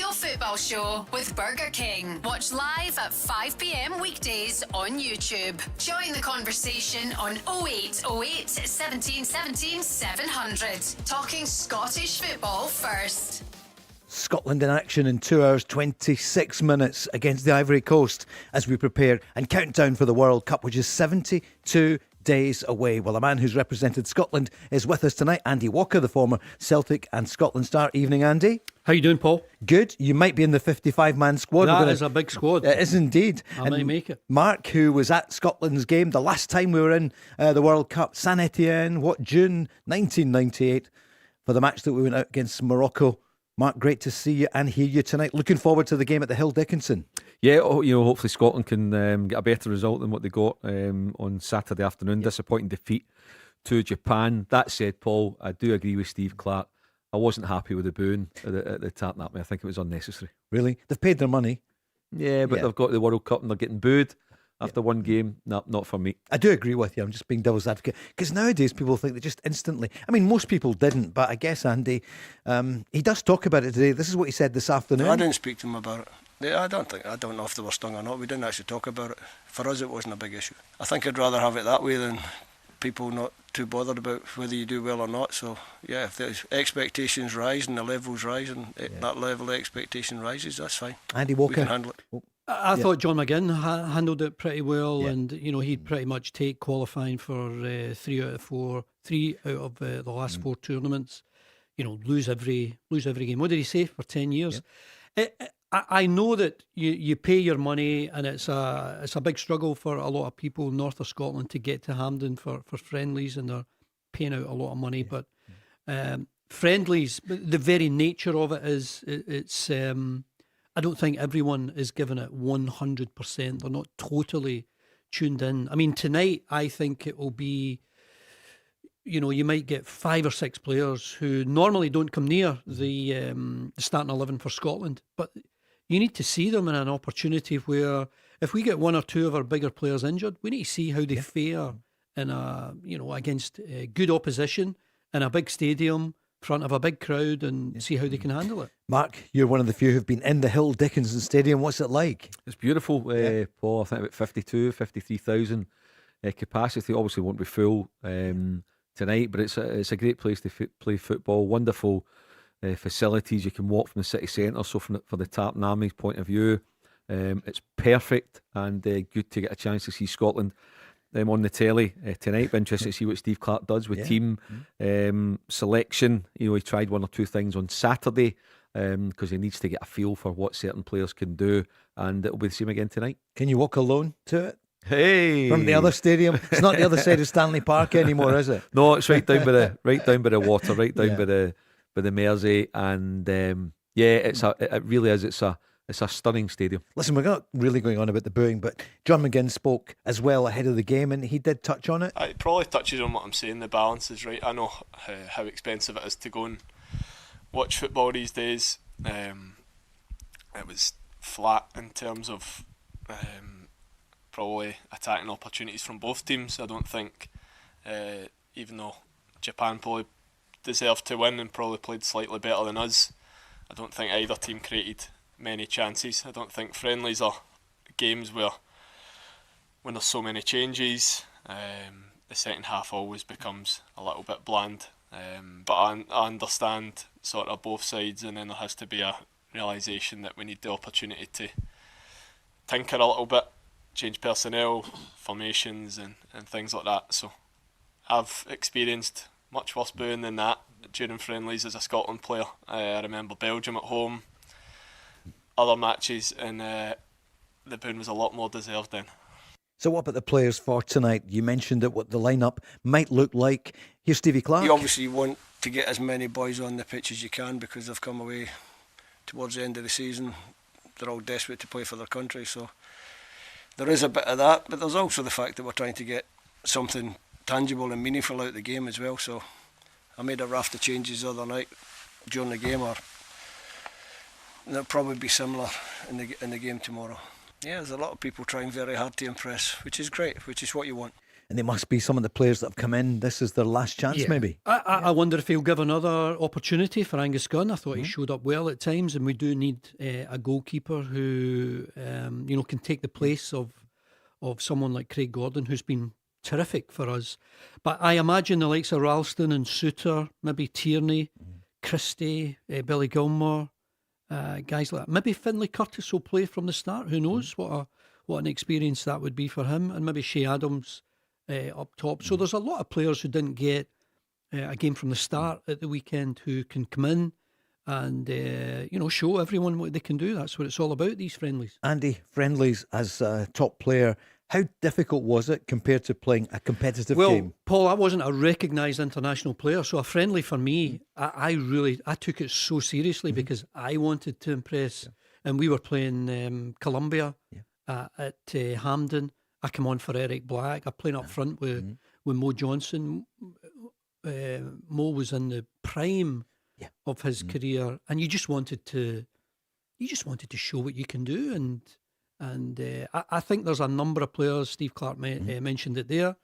Real Football Show with Burger King. Watch live at 5 p.m. weekdays on YouTube. Join the conversation on 0808 17 17 700. Talking Scottish football first. Scotland in action in 2 hours 26 minutes against the Ivory Coast as we prepare and count down for the World Cup, which is 72 days away. Well, a man who's represented Scotland is with us tonight, Andy Walker, the former Celtic and Scotland star. Evening, Andy. How you doing, Paul? Good. You might be in the 55-man squad. That is a big squad. It is indeed. I might make it. Mark, who was at Scotland's game the last time we were in the World Cup, Saint Etienne, June 1998, for the match that we went out against Morocco. Mark, great to see you and hear you tonight. Looking forward to the game at the Hill Dickinson. Yeah, hopefully Scotland can get a better result than what they got on Saturday afternoon. Disappointing defeat to Japan. That said, Paul, I do agree with Steve Clark. I wasn't happy with the booing at the tap. I think it was unnecessary. Really? They've paid their money. Yeah, but they've got the World Cup and they're getting booed after one game. No, not for me. I do agree with you. I'm just being devil's advocate, because nowadays people think they just instantly, I mean, most people didn't, but I guess Andy, he does talk about it today. This is what he said this afternoon. I didn't speak to him about it. I don't know if they were stung or not. We didn't actually talk about it. For us, it wasn't a big issue. I think I'd rather have it that way than people not too bothered about whether you do well or not. So yeah, if the expectations rise and the levels rise and that level of expectation rises, that's fine. Andy Walker, we can handle it. I thought John McGinn handled it pretty well, and he'd pretty much take qualifying for 3 out of the last 4 tournaments. Lose every game. What did he say for 10 years? I know that you pay your money, and it's a big struggle for a lot of people north of Scotland to get to Hampden for friendlies, and they're paying out a lot of money. But friendlies, the very nature of it is it's. I don't think everyone is giving it 100%. They're not totally tuned in. I mean, tonight I think it will be, you might get 5 or 6 players who normally don't come near the starting 11 for Scotland, but you need to see them in an opportunity where if we get 1 or 2 of our bigger players injured, we need to see how they fare in against good opposition in a big stadium, front of a big crowd, and see how they can handle it. Mark, you're one of the few who've been in the Hill Dickinson Stadium. What's it like? It's beautiful, Paul. I think about 53,000 capacity. Obviously won't be full tonight, but it's a great place to play football. Wonderful facilities. You can walk from the city centre, so for the Tartan Army's point of view, it's perfect, and good to get a chance to see Scotland on the telly tonight. Be interested to see what Steve Clark does with team selection. He tried 1 or 2 things on Saturday because he needs to get a feel for what certain players can do, and it'll be the same again tonight. Can you walk alone to it? Hey, from the other stadium? It's not the other side of Stanley Park anymore, is it? No, it's right down by the water, right down by the Mersey, and it really is. It's a stunning stadium. Listen, we're not really going on about the booing, but John McGinn spoke as well ahead of the game, and he did touch on it. It probably touches on what I'm saying. The balance is right. I know how expensive it is to go and watch football these days. It was flat in terms of probably attacking opportunities from both teams. I don't think, even though Japan probably deserved to win and probably played slightly better than us, I don't think either team created many chances. I don't think friendlies are games where when there's so many changes, the second half always becomes a little bit bland. But I understand sort of both sides, and then there has to be a realisation that we need the opportunity to tinker a little bit, change personnel, formations and things like that. So I've experienced much worse booing than that during friendlies as a Scotland player. I remember Belgium at home, other matches, and the booing was a lot more deserved then. So what about the players for tonight? You mentioned that what the lineup might look like. Here's Stevie Clark. You obviously want to get as many boys on the pitch as you can because they've come away towards the end of the season. They're all desperate to play for their country, so there is a bit of that, but there's also the fact that we're trying to get something tangible and meaningful out of the game as well. So I made a raft of changes the other night during the game, and they'll probably be similar in the game tomorrow. Yeah, there's a lot of people trying very hard to impress, which is great, which is what you want. and they must be some of the players that have come in. This is their last chance, maybe. I wonder if he'll give another opportunity for Angus Gunn. I thought he showed up well at times, and we do need a goalkeeper who can take the place of someone like Craig Gordon, who's been terrific for us. But I imagine the likes of Ralston and Suter, maybe Tierney, Christie, Billy Gilmore, guys like that. Maybe Finlay Curtis will play from the start. Who knows what an experience that would be for him. And maybe Shea Adams up top. So there's a lot of players who didn't get a game from the start at the weekend who can come in and show everyone what they can do. That's what it's all about, these friendlies. Andy, friendlies as a top player, how difficult was it compared to playing a competitive game? Well, Paul, I wasn't a recognised international player, so a friendly for me, I took it so seriously because I wanted to impress. And we were playing Colombia at Hampden. I come on for Eric Black. I playing up front with Mo Johnson. Mo was in the prime of his career, and you just wanted to show what you can do. And I think there's a number of players. Steve Clark mentioned it there.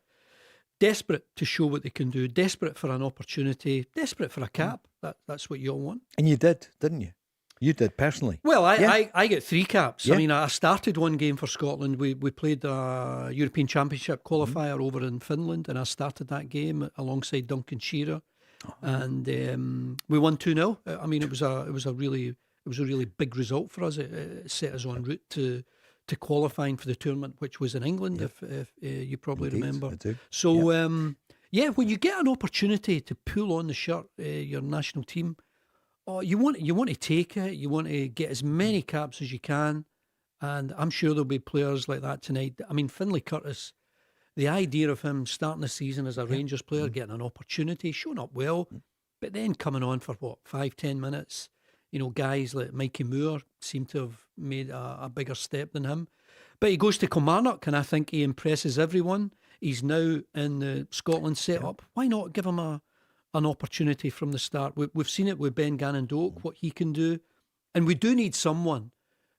Desperate to show what they can do. Desperate for an opportunity. Desperate for a cap. That's what you all want. And you did, didn't you? You did personally. Well, I get 3 caps. I mean, I started one game for Scotland. We played a European Championship qualifier over in Finland, and I started that game alongside Duncan Shearer, and we won 2-0. I mean, it was a really big result for us. It set us en route to qualifying for the tournament, which was in England, if you probably remember. I do. So when you get an opportunity to pull on the shirt, your national team. Oh, you want to take it. You want to get as many caps as you can, and I'm sure there'll be players like that tonight. I mean, Finlay Curtis, the idea of him starting the season as a Rangers player, getting an opportunity, showing up well, but then coming on for 5-10 minutes. You know, guys like Mikey Moore seem to have made a bigger step than him, but he goes to Kilmarnock, and I think he impresses everyone. He's now in the Scotland setup. Why not give him an opportunity from the start? We've seen it with Ben Gannon Doak, what he can do, and we do need someone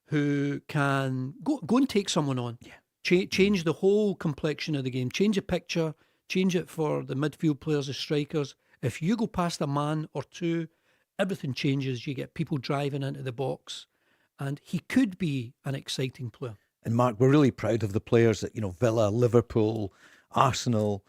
who can go and take someone on, change the whole complexion of the game, change the picture, change it for the midfield players, the strikers. If you go past a man or two, everything changes. You get people driving into the box, and he could be an exciting player. And Mark, we're really proud of the players that Villa, Liverpool, Arsenal,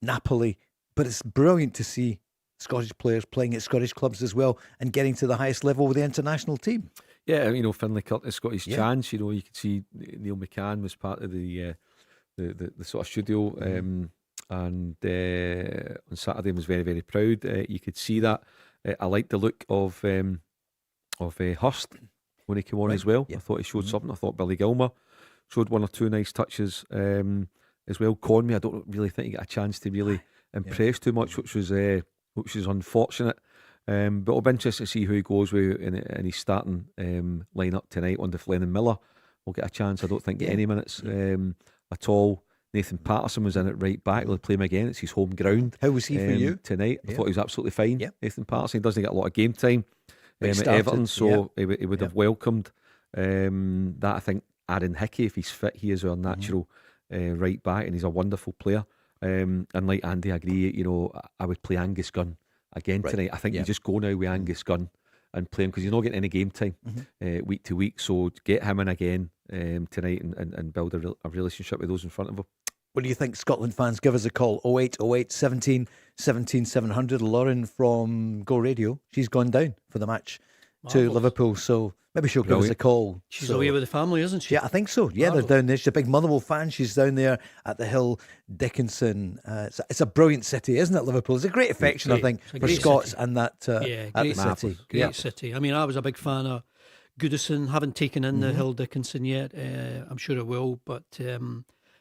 Napoli. But it's brilliant to see Scottish players playing at Scottish clubs as well and getting to the highest level with the international team. Yeah, Finlay Curtis got his chance. You could see Neil McCann was part of the sort of studio, and on Saturday was very, very proud. You could see that. I liked the look of Hurst when he came on as well. I thought he showed something. I thought Billy Gilmore showed 1 or 2 nice touches as well. Conway, I don't really think he got a chance to really impress too much, which was unfortunate. But it'll be interesting to see who he goes with in his starting lineup tonight under Flennon Miller. We'll get a chance. I don't think any minutes at all. Nathan Patterson was in at right back. They'll play him again. It's his home ground. How was he for you tonight? I thought he was absolutely fine. Nathan Patterson, he doesn't get a lot of game time at Everton, so he would have welcomed that. I think Aaron Hickey, if he's fit, he is our natural right back, and he's a wonderful player. And like Andy, I agree. I would play Angus Gunn again tonight. I think you just go now with Angus Gunn and play him, because he's not getting any game time week to week. So get him in again tonight and build a relationship with those in front of him. What do you think, Scotland fans? Give us a call, 0808 17 17 700. Lauren from Go Radio, she's gone down for the match to Liverpool, so maybe she'll give us a call. She's away with the family, isn't she? Yeah, I think so. Yeah, they're down there. She's a big Motherwell fan. She's down there at the Hill Dickinson. It's a brilliant city, isn't it, Liverpool? It's a great affection, I think, for Scots city. And that at the city. Great city. I mean, I was a big fan of Goodison. Haven't taken in the Hill Dickinson yet. I'm sure it will, but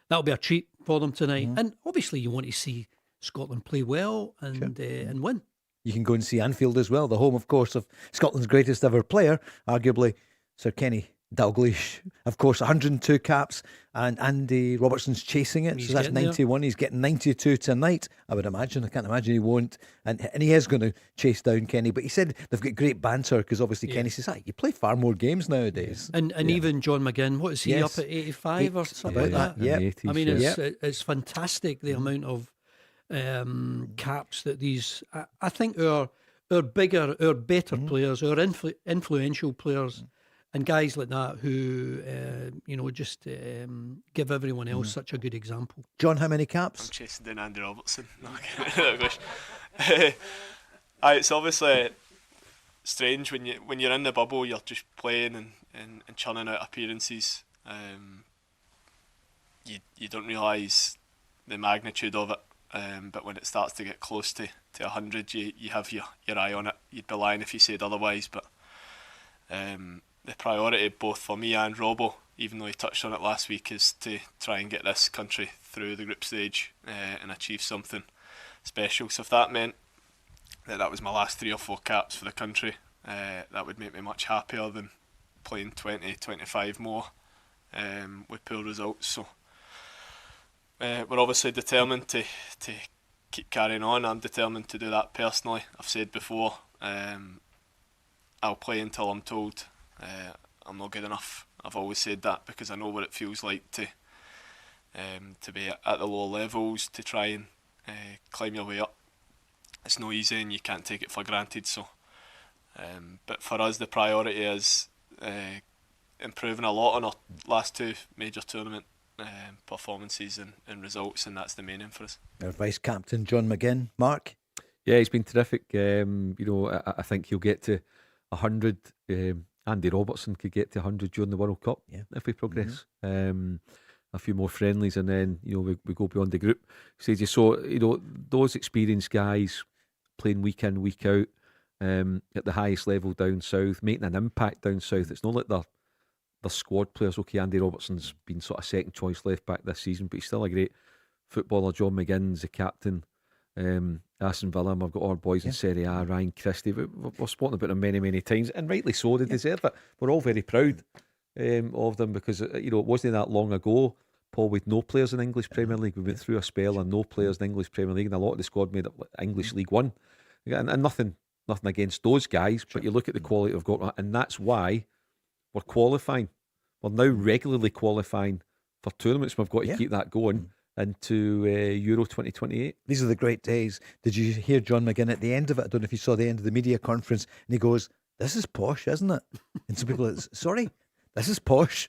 that'll be a treat for them tonight. And obviously you want to see Scotland play well and win. You can go and see Anfield as well, the home, of course, of Scotland's greatest ever player, arguably Sir Kenny Dalglish, of course, 102 caps, and Andy Robertson's chasing it. He's So that's getting there. 91. He's getting 92 tonight, I would imagine. I can't imagine he won't. And he is going to chase down Kenny. But he said they've got great banter because obviously Yeah. Kenny says, you play far more games nowadays. And even John McGinn, what is he Yes. up at 85 or something like that? Yeah. In the 80s, I mean, yeah. it's fantastic the amount of caps that these. I think our bigger, our better players, our influential players, and guys like that who just give everyone else such a good example. John, how many I'm caps? chasing down Andy Robertson. No, I wish. It's obviously strange when you're in the bubble, you're just playing and churning out appearances. You don't realise the magnitude of it, but when it starts to get close to 100, you have your eye on it. You'd be lying if you said otherwise, but the priority both for me and Robbo, even though he touched on it last week, is to try and get this country through the group stage and achieve something special. So if that meant that was my last 3 or 4 caps for the country, that would make me much happier than playing 20, 25 more with poor results. So we're obviously determined to keep carrying on. I'm determined to do that personally. I've said before, I'll play until I'm told I'm not good enough. I've always said that because I know what it feels like to be at the lower levels, to try and climb your way up. It's no easy and you can't take it for granted. So, but for us, the priority is improving a lot on our last 2 major tournament performances and results, and that's the main aim for us. Our vice captain, John McGinn. Mark? Yeah, he's been terrific. I think he'll get to 100. Andy Robertson could get to 100 during the World Cup if we progress. A few more friendlies, and then we go beyond the group stages. So those experienced guys playing week in, week out at the highest level down south, making an impact down south. It's not like they're squad players. Okay, Andy Robertson's been sort of second choice left back this season, but he's still a great footballer. John McGinn's the captain. Aston Villa, I've got our boys in Serie A, Ryan Christie. We're spoken about them many, many times, and rightly so. They deserve it. We're all very proud of them because it wasn't that long ago, Paul, with no players in the English Premier League. We went through a spell and no players in the English Premier League, and a lot of the squad made up English League One. And nothing against those guys, but you look at the quality we've got, and that's why we're qualifying. We're now regularly qualifying for tournaments. We've got to keep that going into Euro 2028. These are the great days. Did you hear John McGinn at the end of it? I don't know if you saw the end of the media conference, and he goes, "This is posh, isn't it?" And some people, sorry, this is posh.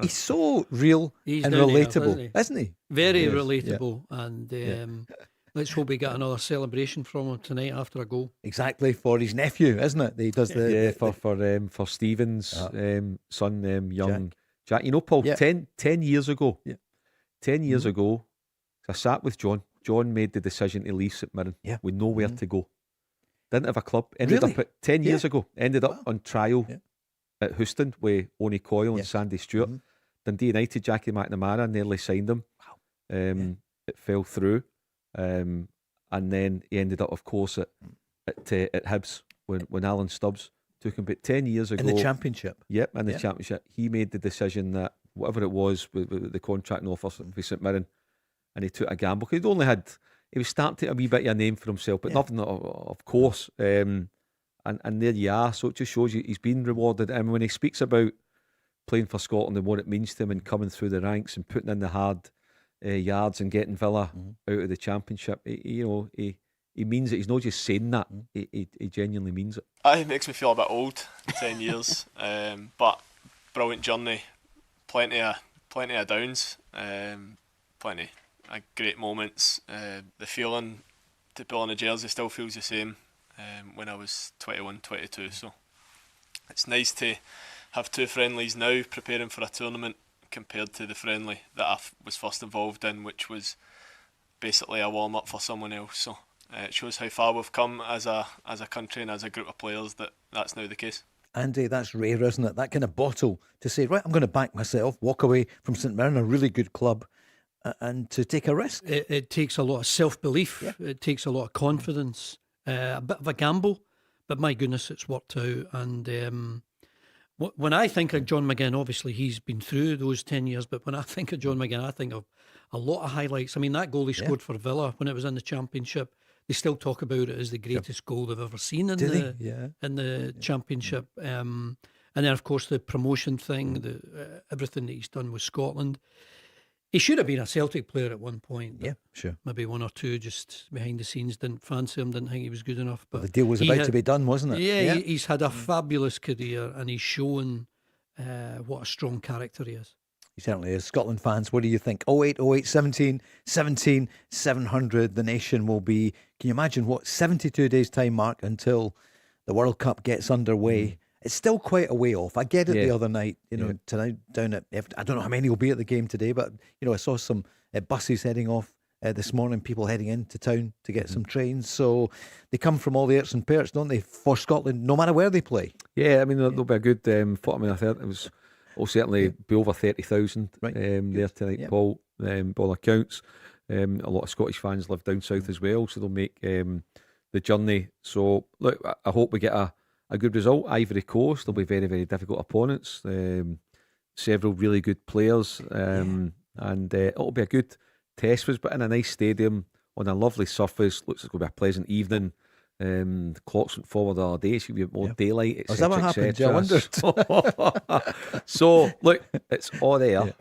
He's so real He's and down to earth, relatable, isn't he? Very Yes, relatable, and let's hope we get another celebration from him tonight after a goal. Exactly, for his nephew, isn't it? He does the for Stephen's son, young Jack. Paul, 10 years ago. Yeah. 10 years ago, I sat with John. John made the decision to leave St Mirren with nowhere to go. Didn't have a club. Ended Really? up at 10 years ago. Ended up on trial Yeah. at Houston with Oni Coyle and Yes. Sandy Stewart. Dundee United, Jackie McNamara nearly signed him. Wow. It fell through. And then he ended up, of course, at Hibs when Alan Stubbs took him. But 10 years ago, In the Championship. Yep, in the Championship, he made the decision that whatever it was with the contract and offers for St Mirren, and he took a gamble. He was starting to get a wee bit of a name for himself, but nothing, of course. And there you are. So it just shows you he's been rewarded. And when he speaks about playing for Scotland and what it means to him and coming through the ranks and putting in the hard yards and getting Villa out of the Championship, he means it. He's not just saying that. He genuinely means it. It makes me feel a bit old, 10 years, but brilliant journey, plenty of downs, plenty of great moments. The feeling to pull on a jersey still feels the same when I was 21, 22, so it's nice to have 2 friendlies now preparing for a tournament compared to the friendly that I was first involved in, which was basically a warm-up for someone else. So it shows how far we've come as a country and as a group of players that's now the case. Andy, that's rare, isn't it? That kind of bottle to say, right, I'm going to back myself, walk away from St Mirren, a really good club, and to take a risk. It takes a lot of self-belief. Yeah. It takes a lot of confidence. A bit of a gamble, but my goodness, it's worked out. And When I think of John McGinn, obviously he's been through those 10 years, but when I think of John McGinn, I think of a lot of highlights. I mean, that goal he scored for Villa when it was in the Championship, they still talk about it as the greatest goal they've ever seen in the Championship. And then, of course, the promotion thing, everything that he's done with Scotland. He should have been a Celtic player at one point. Yeah, sure. Maybe one or two just behind the scenes didn't fancy him, didn't think he was good enough. But the deal was about to be done, wasn't it? Yeah, he's had a fabulous career and he's shown what a strong character he is. He certainly is. Scotland fans, what do you think? 0808 17 17 700. The nation will be, can you imagine what, 72 days time, Mark, until the World Cup gets underway. It's still quite a way off. I get it the other night, tonight down at, I don't know how many will be at the game today, but, I saw some buses heading off this morning, people heading into town to get some trains. So they come from all the airts and parts, don't they, for Scotland, no matter where they play. Yeah, I mean, there'll be a good I thought it will certainly be over 30,000 there tonight, Paul, by all accounts. A lot of Scottish fans live down south as well, so they'll make the journey. So, look, I hope we get a good result. Ivory Coast, they'll be very, very difficult opponents. Several really good players, and it'll be a good test for us, but in a nice stadium on a lovely surface. Looks like it's going to be a pleasant evening. The clocks went forward the other day, so you'll be more daylight, etc. Is that what happened? I wondered. So, look, it's all there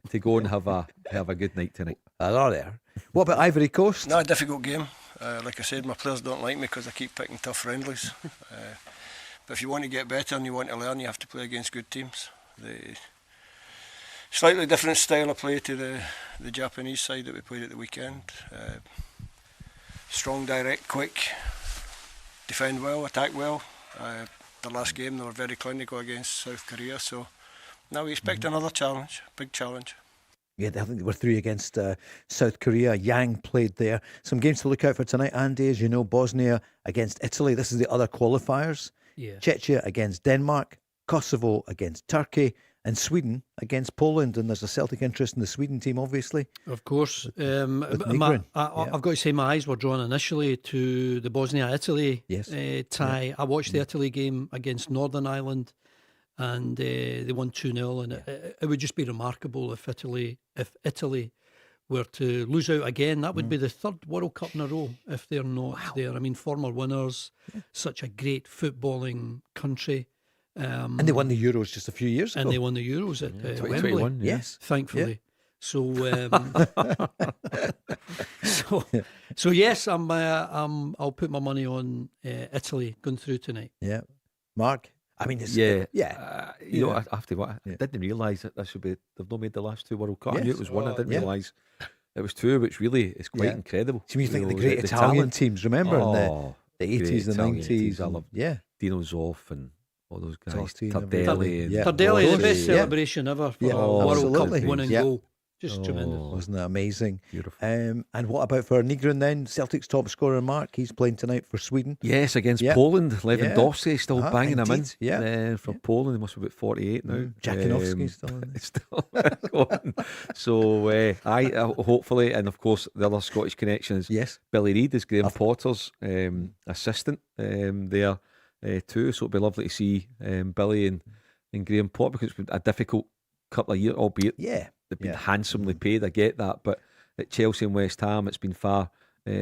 to go and have a good night tonight. All there. What about Ivory Coast? Not a difficult game. Like I said, my players don't like me because I keep picking tough friendlies. But if you want to get better and you want to learn, you have to play against good teams. The slightly different style of play to the Japanese side that we played at the weekend. Strong, direct, quick, defend well, attack well. The last game they were very clinical against South Korea, so now we expect another challenge, big challenge. Yeah, I think they were 3 against South Korea. Yang played there. Some games to look out for tonight, Andy. As you know, Bosnia against Italy. This is the other qualifiers. Yeah. Czechia against Denmark, Kosovo against Turkey, and Sweden against Poland. And there's a Celtic interest in the Sweden team, obviously. Of course. Negrin. I've got to say, my eyes were drawn initially to the Bosnia-Italy tie. Yeah. I watched the Italy game against Northern Ireland, and they won 2-0. And it would just be remarkable if Italy were to lose out again. That would be the 3rd World Cup in a row if they're not there. I mean, former winners, such a great footballing country. And they won the Euros just a few years ago. And they won the Euros at Wembley. Yes. Thankfully. So, so yes, I'll put my money on Italy going through tonight. Yeah. Mark? I mean, it's, I have to. I didn't realise that this would be. They've not made the last 2 World Cups. I knew it was one. I didn't realise it was 2, which really is quite incredible. So when you think of the great Italian talent. teams, remember in the 80s, the 90s. I love Dino Zoff and all those guys. Tardelli. Tardelli, the best celebration ever for a World Cup winning goal. Just tremendous. Wasn't that amazing? Beautiful. And what about for Negrin then? Celtic's top scorer, Mark. He's playing tonight for Sweden. Yes, against Poland. Lewandowski still banging him in. Yeah. From Poland, he must be about 48 now. Jakinowski's still in. Still going. So, hopefully, and of course, the other Scottish connection is Billy Reid is Graham Potter's assistant there too. So it'll be lovely to see Billy and Graham Potter, because it's been a difficult couple of years, albeit they've been handsomely paid. I get that, but at Chelsea and West Ham, it's been far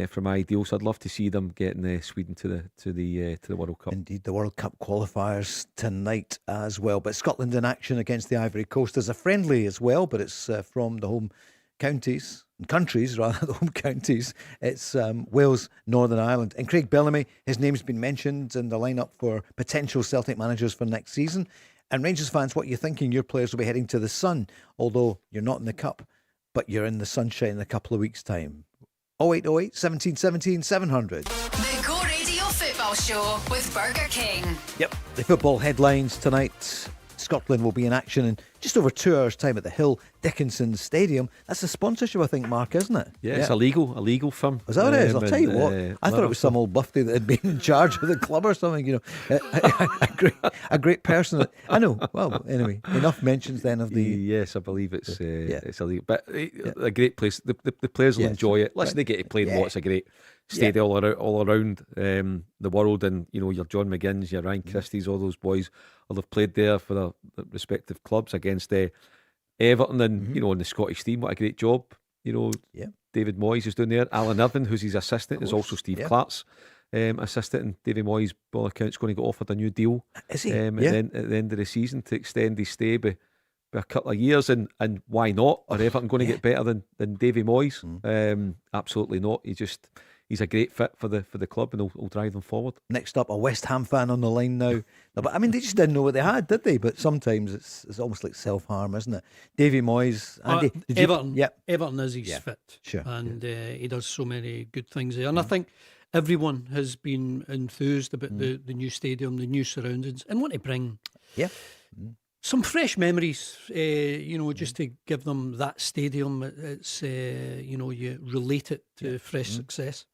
from ideal. So I'd love to see them getting Sweden to the World Cup. Indeed, the World Cup qualifiers tonight as well. But Scotland in action against the Ivory Coast. There's a friendly as well, but it's from the home counties and countries rather, the home counties. It's Wales, Northern Ireland, and Craig Bellamy. His name's been mentioned in the lineup for potential Celtic managers for next season. And Rangers fans, what are you thinking? Your players will be heading to the Sun, although you're not in the Cup, but you're in the sunshine in a couple of weeks' time. 0808 17 17 700. The Go Radio Football Show with Burger King. Yep, the football headlines tonight. Scotland will be in action in just over 2 hours' time at the Hill Dickinson Stadium. That's a sponsorship, I think, Mark, isn't it? Yeah, it's a legal firm. Is that what it is? I'll tell you what. I thought it was some old buffy that had been in charge of the club or something. You know, a great person. I know. Well, anyway, enough mentions then of the. Yes, I believe it's illegal, but a great place. The players will enjoy it. Listen, they get to play in what's a great stayed all around the world, and your John McGinns, your Ryan Christie's, all those boys will have played there for their respective clubs against Everton, and in the Scottish team. What a great job, David Moyes is doing there. Alan Irvine, who's his assistant, is also Steve Clark's assistant, and David Moyes, by all accounts, going to get offered a new deal. Is he? At the end of the season to extend his stay by a couple of years, and why not? Are Everton going to get better than Davy Moyes? Absolutely not. He's a great fit for the club, and he'll drive them forward. Next up, a West Ham fan on the line now. No, but I mean, they just didn't know what they had, did they? But sometimes it's almost like self-harm, isn't it? Davy Moyes, Andy, Everton is his fit, sure, and he does so many good things there. And I think everyone has been enthused about the new stadium, the new surroundings, and want to bring some fresh memories, just to give them that stadium. It's, you relate it to fresh success.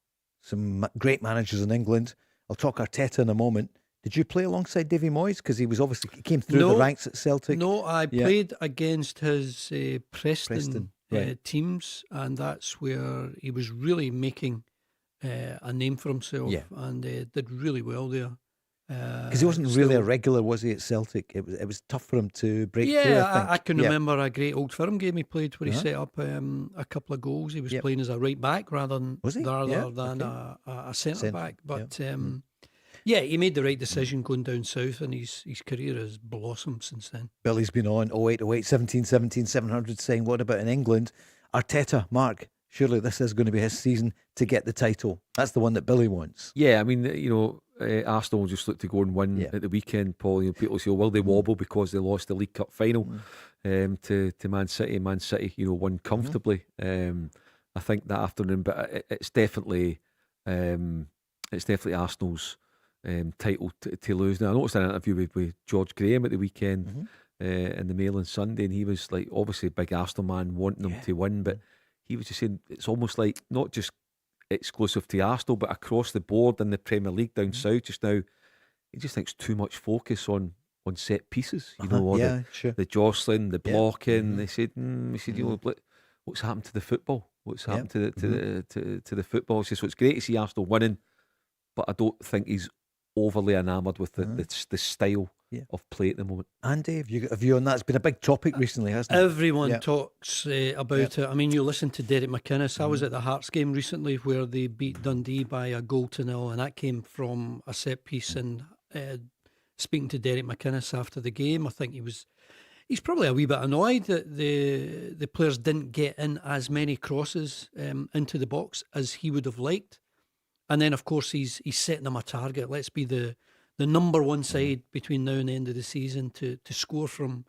Some great managers in England. I'll talk Arteta in a moment. Did you play alongside Davy Moyes? Because he came through the ranks at Celtic. No, I played against his Preston teams, and that's where he was really making a name for himself, and did really well there. Because he wasn't really a regular, was he, at Celtic? It was tough for him to break through. I can remember a great Old Firm game he played where he set up a couple of goals. He was playing as a right back rather than a centre back. But he made the right decision going down south, and his career has blossomed since then. Billy's been on 08, 17, 700 saying, what about in England? Arteta, Mark, surely this is going to be his season to get the title. That's the one that Billy wants. Yeah, I mean, Arsenal just look to go and win at the weekend, Paul. People say, will they wobble because they lost the League Cup final to Man City? Man City, won comfortably. I think that afternoon, but it's definitely Arsenal's title to lose. Now, I noticed an interview with George Graham at the weekend in the Mail on Sunday, and he was like, obviously a big Arsenal man, wanting them to win, but he was just saying it's almost like not just exclusive to Arsenal, but across the board in the Premier League down south just now. He just thinks too much focus on set pieces, the jostling, the blocking. They said, what's happened to the football? What's happened to the football? It's great to see Arsenal winning, but I don't think he's overly enamoured with the style of play at the moment. Andy, have you got a view on that? It's been a big topic recently, hasn't it? Everyone talks about it. I mean, you listen to Derek McInnes. I was at the Hearts game recently where they beat Dundee by a 0-0, and that came from a set piece. And speaking to Derek McInnes after the game, I think he's probably a wee bit annoyed that the players didn't get in as many crosses into the box as he would have liked. And then, of course, he's setting them a target. Let's be the number one side between now and the end of the season to score from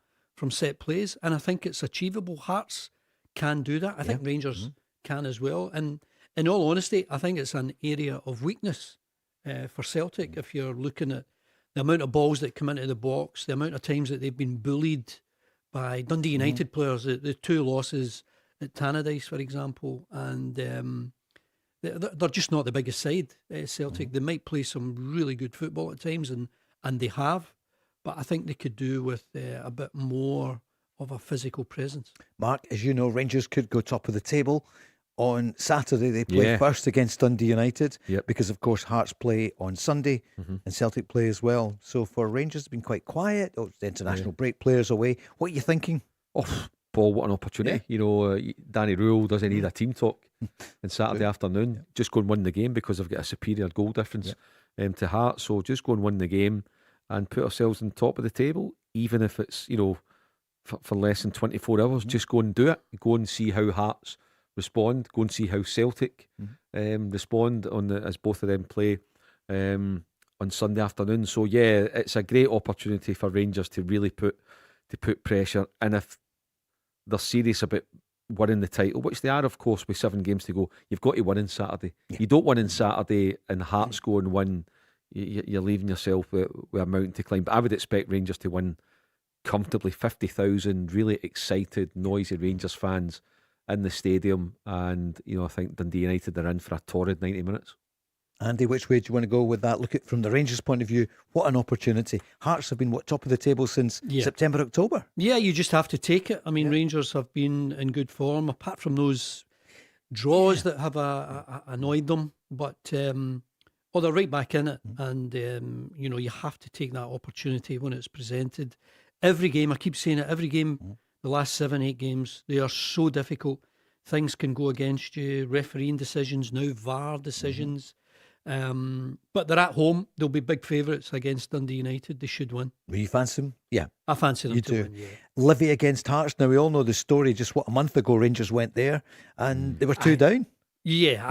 set plays. And I think it's achievable. Hearts can do that. I think Rangers can as well. And in all honesty, I think it's an area of weakness for Celtic. If you're looking at the amount of balls that come into the box, the amount of times that they've been bullied by Dundee United players, the two losses at Tannadice, for example, and they're just not the biggest side, Celtic. They might play some really good football at times, and they have, but I think they could do with a bit more of a physical presence. Mark, as you know, Rangers could go top of the table. On Saturday, they play first against Dundee United, because, of course, Hearts play on Sunday and Celtic play as well. So for Rangers, it's been quite quiet. It's the international break, players away. What are you thinking? Paul, what an opportunity. Danny Rule doesn't need a team talk on Saturday afternoon. Just go and win the game because they've got a superior goal difference to Hearts. So just go and win the game and put ourselves on top of the table, even if it's, for less than 24 hours. Just go and do it. Go and see how Hearts respond. Go and see how Celtic respond as both of them play on Sunday afternoon. So it's a great opportunity for Rangers to really put pressure. And if they're serious about winning the title, which they are, of course, with 7 games to go, you've got to win on Saturday. You don't win on Saturday and Hearts go and win, you're leaving yourself with a mountain to climb. But I would expect Rangers to win comfortably. 50,000 really excited, noisy Rangers fans in the stadium, and I think Dundee United are in for a torrid 90 minutes. Andy, which way do you want to go with that? Look at from the Rangers' point of view, what an opportunity. Hearts have been top of the table since September, October. Yeah, you just have to take it. I mean, Rangers have been in good form, apart from those draws that have annoyed them. but they're right back in it, and you have to take that opportunity when it's presented. Every game, I keep saying it, every game, the last 7-8 games, they are so difficult. Things can go against you, refereeing decisions, now VAR decisions. But they're at home. They'll be big favourites against Dundee United. They should win. Will you fancy them? Yeah. I fancy them You to do. win, yeah. Livy against Hearts. Now, we all know the story. Just a month ago, Rangers went there and they were 2 down. Yeah,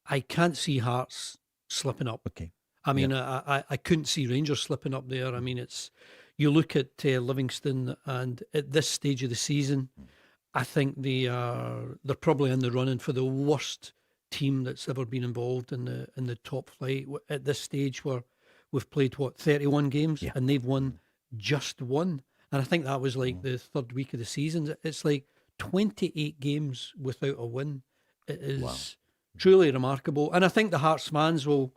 I can't see Hearts slipping up. Okay. I mean, I couldn't see Rangers slipping up there. I mean, you look at Livingston, and at this stage of the season, I think they're probably in the running for the worst team that's ever been involved in the top flight at this stage, where we've played 31 games and they've won just one, and I think that was like the third week of the season. It's like 28 games without a win. It is truly remarkable, and I think the Hearts fans will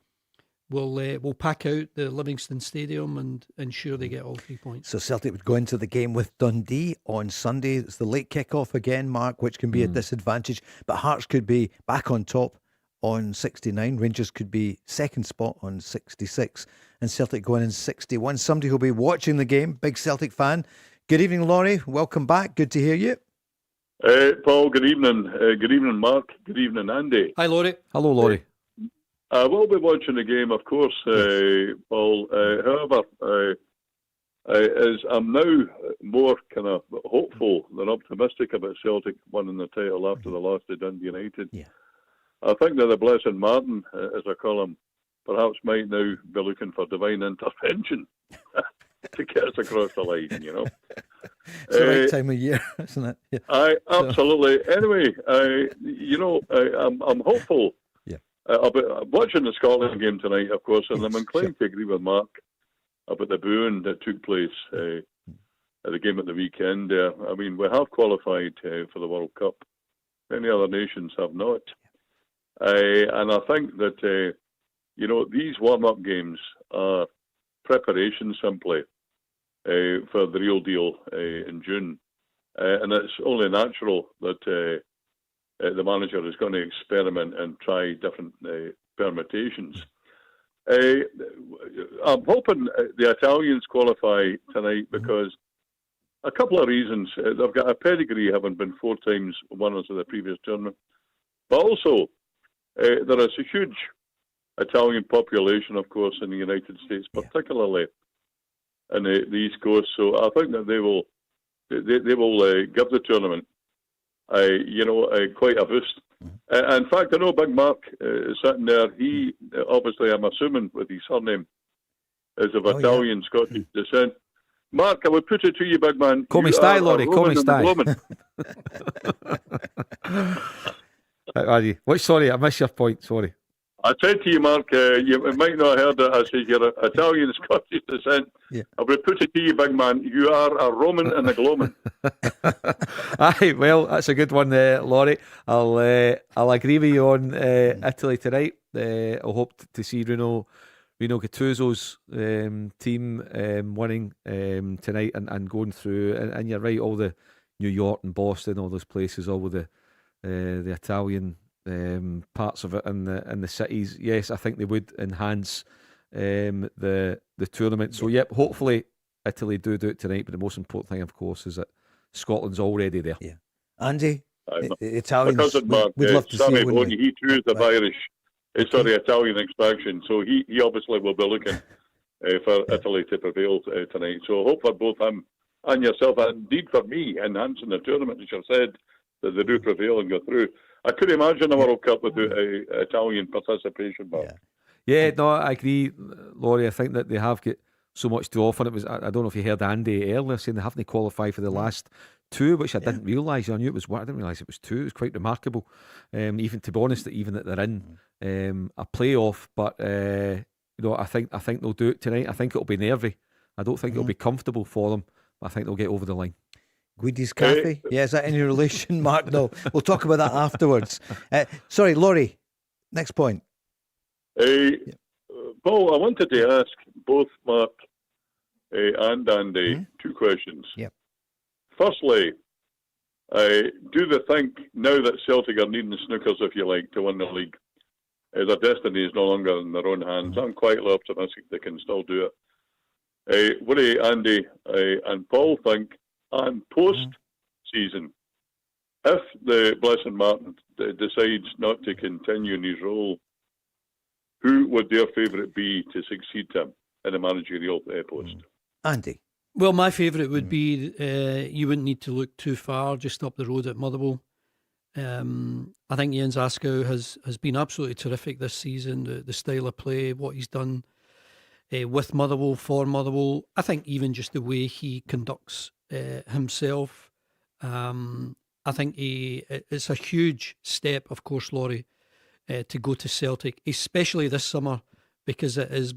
pack out the Livingston Stadium and ensure they get all 3 points. So Celtic would go into the game with Dundee on Sunday. It's the late kick-off again, Mark, which can be a disadvantage. But Hearts could be back on top on 69. Rangers could be second spot on 66. And Celtic going in 61. Somebody who'll be watching the game, big Celtic fan. Good evening, Laurie. Welcome back. Good to hear you. Paul, good evening. Good evening, Mark. Good evening, Andy. Hi, Laurie. Hello, Laurie. I will be watching the game, of course, Paul. However, as I'm now more kind of hopeful than optimistic about Celtic winning the title after the loss to Dundee United. Yeah. I think that the Blessed Martin, as I call him, perhaps might now be looking for divine intervention to get us across the line, you know. It's the right time of year, isn't it? Yeah. Absolutely. Anyway, I'm hopeful. I'll be watching the Scotland game tonight, of course, and I'm inclined to agree with Mark about the booing that took place at the game at the weekend. I mean, we have qualified for the World Cup. Many other nations have not. And I think that, these warm-up games are preparation simply for the real deal in June. And it's only natural that the manager is going to experiment and try different permutations. I'm hoping the Italians qualify tonight because a couple of reasons. They've got a pedigree, having been 4 times winners of the previous tournament. But also, there is a huge Italian population, of course, in the United States, particularly in the East Coast. So I think that they will give the tournament quite a boost. In fact, I know Big Mark is sitting there. He, obviously, I'm assuming with his surname, is of Italian Scottish descent. Mark, I would put it to you, big man. Call me Sty, Laurie. Call me Sty. Sorry, I missed your point. Sorry. I said to you, Mark, you might not have heard it. I said you're Italian Scottish descent. Yeah. I would put it to you, big man. You are a Roman and a Gloman. Aye, well, that's a good one, Laurie. I'll agree with you on Italy tonight. I hope to see Rino Gattuso's team winning tonight and going through. And you're right, all the New York and Boston, all those places, all with the Italian parts of it and the cities. Yes, I think they would enhance the tournament. So yep, hopefully Italy do it tonight. But the most important thing, of course, is that Scotland's already there. Yeah, Andy, the Italians. We'd love to Sammy see. Boney, he too is of Irish. Sorry, Italian extraction. So he obviously will be looking for Italy to prevail tonight. So I hope for both him and yourself, and indeed for me, enhancing the tournament, as you said, that they do prevail and go through. I could imagine a World Cup without Italian participation, but yeah, no, I agree, Laurie. I think that they have got so much to offer. It was, I don't know if you heard Andy earlier saying they haven't qualified for the last 2, which I didn't realise. I knew it was one. I didn't realise it was 2. It was quite remarkable. Even to be honest, that even that they're in a playoff, but I think they'll do it tonight. I think it'll be nervy. I don't think it'll be comfortable for them, but I think they'll get over the line. Guidi's Cafe? Yeah, is that any relation, Mark? No, we'll talk about that afterwards. Sorry, Laurie, next point. Paul, I wanted to ask both Mark and Andy 2 questions. Yep. Firstly, do they think, now that Celtic are needing the snookers, if you like, to win the league, Their destiny is no longer in their own hands. I'm quietly optimistic they can still do it. What do Andy and Paul think? And post-season, if the Blessed Martin decides not to continue in his role, who would their favourite be to succeed him in a managerial post? Andy? Well, my favourite would be, you wouldn't need to look too far, just up the road at Motherwell. I think Jens Askau has been absolutely terrific this season. The style of play, what he's done with Motherwell, for Motherwell. I think even just the way he conducts himself. I think it's a huge step, of course, Laurie, to go to Celtic, especially this summer, because it's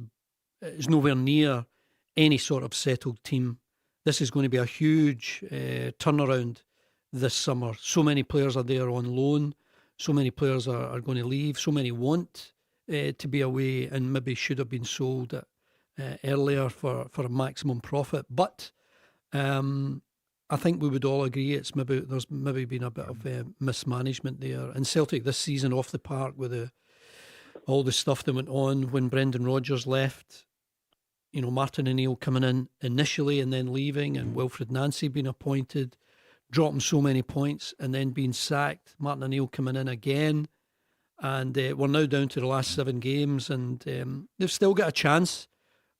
nowhere near any sort of settled team. This is going to be a huge turnaround this summer. So many players are there on loan. So many players are going to leave. So many want to be away and maybe should have been sold earlier for a maximum profit. But I think we would all agree there's maybe been a bit of mismanagement there. And Celtic this season off the park with all the stuff that went on when Brendan Rodgers left. You know, Martin O'Neill coming in initially and then leaving, and Wilfred Nancy being appointed, dropping so many points and then being sacked. Martin O'Neill coming in again, and we're now down to the last 7 games, and they've still got a chance.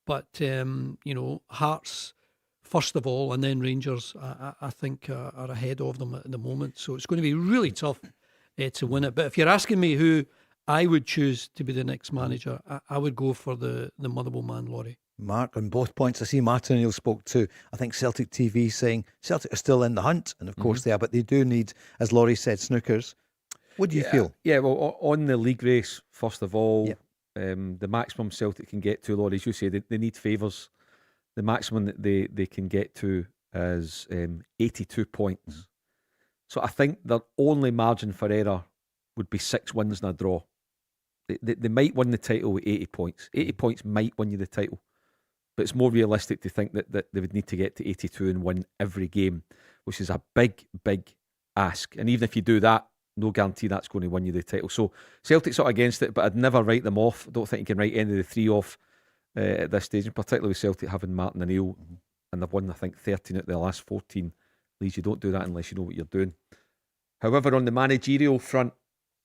But you know, Hearts first of all, and then Rangers, I think, are ahead of them at the moment. So it's going to be really tough to win it. But if you're asking me who I would choose to be the next manager, I would go for the Motherwell man, Laurie. Mark, on both points, I see Martin O'Neill spoke to, I think, Celtic TV, saying Celtic are still in the hunt, and of course they are, but they do need, as Laurie said, snookers. What do you feel? Yeah, well, on the league race, first of all, the maximum Celtic can get to, Laurie, as you say, they need favours. The maximum that they can get to is 82 points. So I think their only margin for error would be 6 wins and a draw. They might win the title with 80 points. 80 points might win you the title. But it's more realistic to think that they would need to get to 82 and win every game, which is a big, big ask. And even if you do that, no guarantee that's going to win you the title. So Celtic's sort of against it, but I'd never write them off. I don't think you can write any of the 3 off at this stage, and particularly with Celtic having Martin O'Neill, and they've won, I think, 13 out of the last 14 leagues. You don't do that unless you know what you're doing. However, on the managerial front,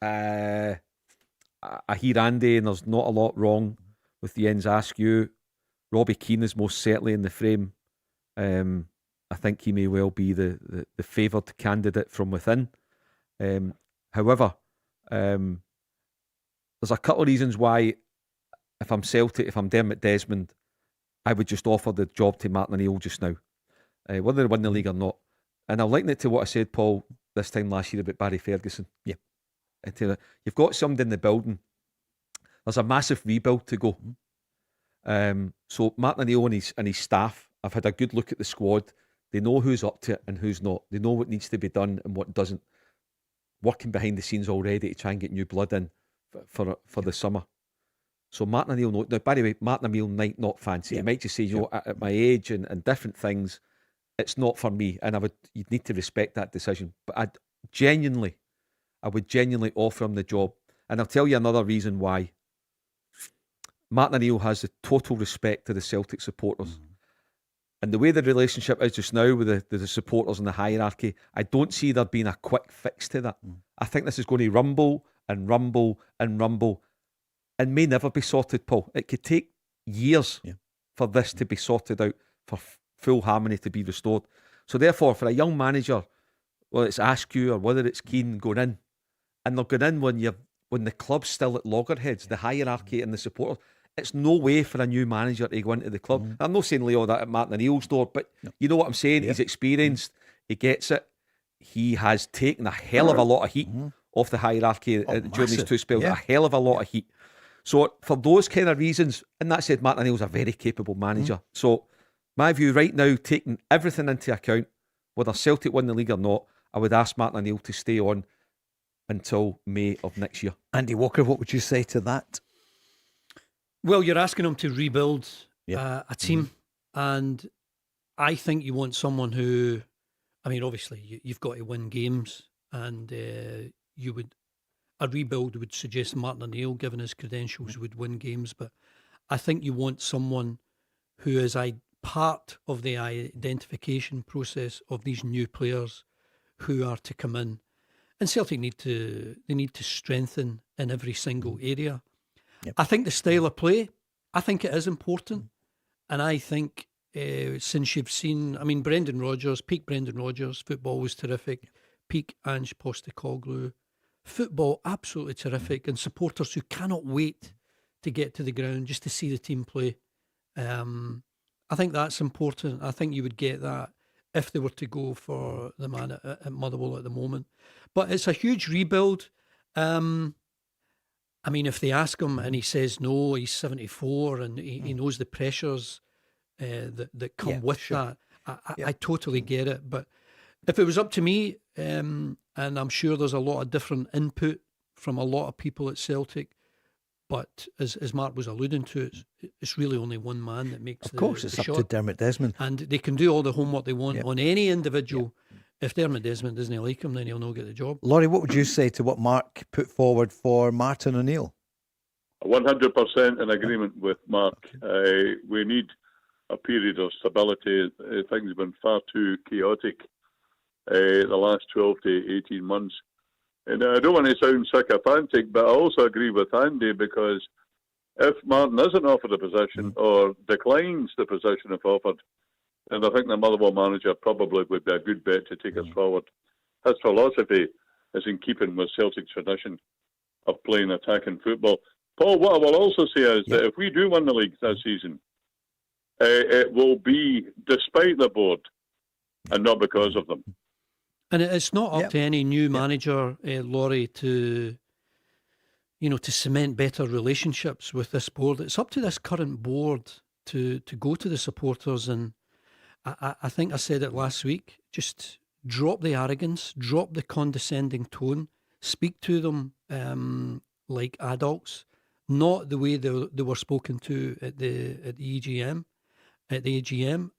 I hear Andy, and there's not a lot wrong with the Jens Askau. Robbie Keane is most certainly in the frame. I think he may well be the favoured candidate from within. However, there's a couple of reasons why, if I'm Celtic, if I'm Dermot Desmond, I would just offer the job to Martin O'Neill just now, whether they win the league or not. And I'll liken it to what I said, Paul, this time last year about Barry Ferguson. Yeah. You've got somebody in the building. There's a massive rebuild to go. So Martin O'Neill and his staff have had a good look at the squad. They know who's up to it and who's not. They know what needs to be done and what doesn't. Working behind the scenes already to try and get new blood in for the summer. So Martin O'Neill, now by the way, Martin O'Neill might not fancy. He might just say, you know, at my age and different things, it's not for me. And you'd need to respect that decision. But I would genuinely offer him the job. And I'll tell you another reason why. Martin O'Neill has the total respect to the Celtic supporters. And the way the relationship is just now with the supporters and the hierarchy, I don't see there being a quick fix to that. I think this is going to rumble and rumble and rumble and may never be sorted, Paul. It could take years for this to be sorted out, for full harmony to be restored. So therefore, for a young manager, whether it's Askew or whether it's Keane going in, and they're going in when the club's still at loggerheads, the hierarchy and the supporters, it's no way for a new manager to go into the club. I'm not saying lay all that at Martin O'Neill's door, but you know what I'm saying? He's experienced, he gets it. He has taken a hell of a lot of heat off the hierarchy during these 2 spells, a hell of a lot of heat. So for those kind of reasons, and that said, Martin O'Neill's a very capable manager. So my view right now, taking everything into account, whether Celtic win the league or not, I would ask Martin O'Neill to stay on until May of next year. Andy Walker, what would you say to that? Well, you're asking him to rebuild a team, and I think you want someone who, I mean, obviously you've got to win games, and you would a rebuild would suggest Martin O'Neill, given his credentials, would win games. But I think you want someone who is part of the identification process of these new players who are to come in. And Celtic need to strengthen in every single area. Yep. I think the style of play, I think it is important. And I think since you've seen, I mean, Brendan Rodgers, peak Brendan Rodgers, football was terrific. Peak Ange Postecoglou, football absolutely terrific. And supporters who cannot wait to get to the ground just to see the team play. I think that's important. I think you would get that if they were to go for the man at Motherwell at the moment. But it's a huge rebuild. I mean, if they ask him and he says no, he's 74 and he knows the pressures that come with that, I totally get it. But if it was up to me, and I'm sure there's a lot of different input from a lot of people at Celtic, but as Mark was alluding to, it's really only one man that makes the shot. Of course, it's up to Dermot Desmond. And they can do all the homework they want on any individual. If Dermot Desmond doesn't like him, then he'll not get the job. Laurie, what would you say to what Mark put forward for Martin O'Neill? 100% in agreement with Mark. We need a period of stability. Things have been far too chaotic the last 12 to 18 months. And I don't want to sound sycophantic, but I also agree with Andy, because if Martin isn't offered a position or declines the position if offered, then I think the Motherwell manager probably would be a good bet to take us forward. His philosophy is in keeping with Celtic's tradition of playing attacking football. Paul, what I will also say is that if we do win the league this season, it will be despite the board and not because of them. And it's not up to any new manager, Laurie, to cement better relationships with this board. It's up to this current board to go to the supporters, and I think I said it last week, just drop the arrogance, drop the condescending tone, speak to them like adults, not the way they were spoken to at the AGM,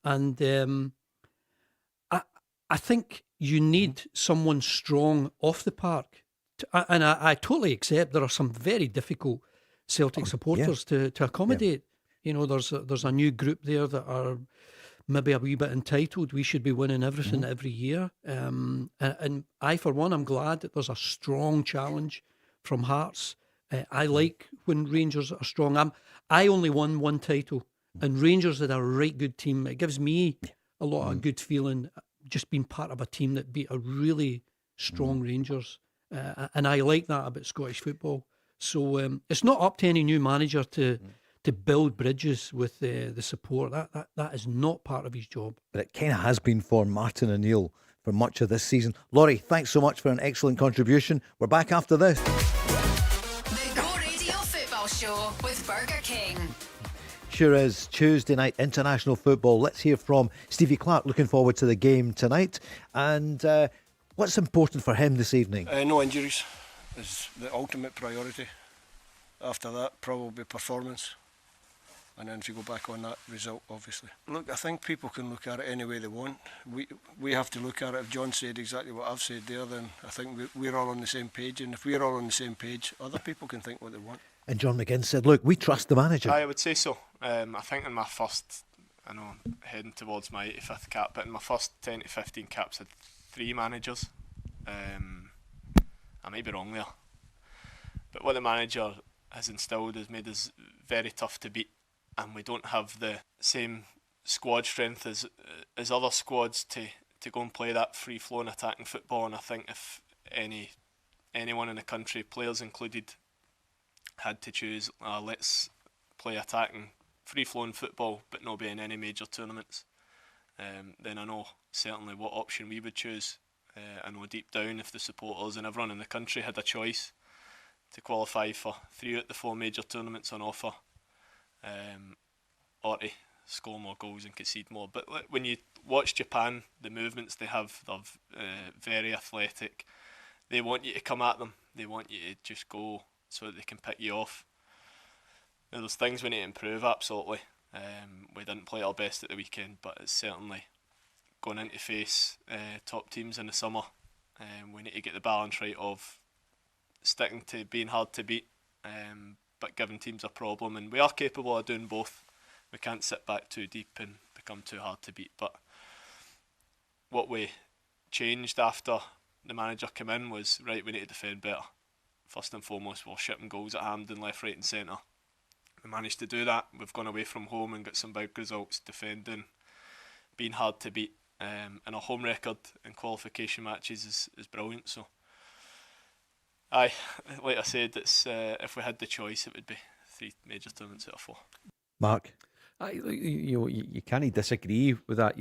and I think you need someone strong off the park. And I totally accept there are some very difficult Celtic supporters to accommodate. You know, there's a new group there that are maybe a wee bit entitled. We should be winning everything every year. And I, for one, I'm glad that there's a strong challenge from Hearts. I like when Rangers are strong. I only won one title, and Rangers had a right good team. It gives me a lot of good feeling just being part of a team that beat a really strong Rangers. And I like that about Scottish football. So it's not up to any new manager to build bridges with the support. That is not part of his job. But it kind of has been for Martin O'Neill for much of this season. Laurie, thanks so much for an excellent contribution. We're back after this. The Go Radio Football Show with Burger King. Sure is. Tuesday night international football. Let's hear from Stevie Clark. Looking forward to the game tonight. And what's important for him this evening? No injuries is the ultimate priority. After that, probably performance. And then if you go back on that result, obviously. Look, I think people can look at it any way they want. We have to look at it. If John said exactly what I've said there, then I think we're all on the same page. And if we're all on the same page, other people can think what they want. And John McGinn said, look, we trust the manager. I would say so. I think in my first, I know I'm heading towards my 85th cap, but in my first 10 to 15 caps, I had 3 managers. I might be wrong there. But what the manager has instilled has made us very tough to beat. And we don't have the same squad strength as other squads to go and play that free-flowing attacking football. And I think if anyone in the country, players included, had to choose, let's play attacking free-flowing football but not be in any major tournaments, then I know certainly what option we would choose. I know deep down, if the supporters and everyone in the country had a choice to qualify for 3 out of the 4 major tournaments on offer, or to score more goals and concede more. But when you watch Japan, the movements they have, they're very athletic. They want you to come at them. They want you to just go so that they can pick you off. Now, there's things we need to improve, absolutely. We didn't play our best at the weekend, but it's certainly going in to face top teams in the summer. We need to get the balance right of sticking to being hard to beat, but giving teams a problem, and we are capable of doing both. We can't sit back too deep and become too hard to beat. But what we changed after the manager came in was, right, we need to defend better. First and foremost, we're shipping goals at Hampden, left, right and centre. We managed to do that. We've gone away from home and got some big results defending, being hard to beat. And our home record in qualification matches is brilliant. So, like I said, it's if we had the choice, it would be 3 major tournaments out of 4. Mark? You can't disagree with that.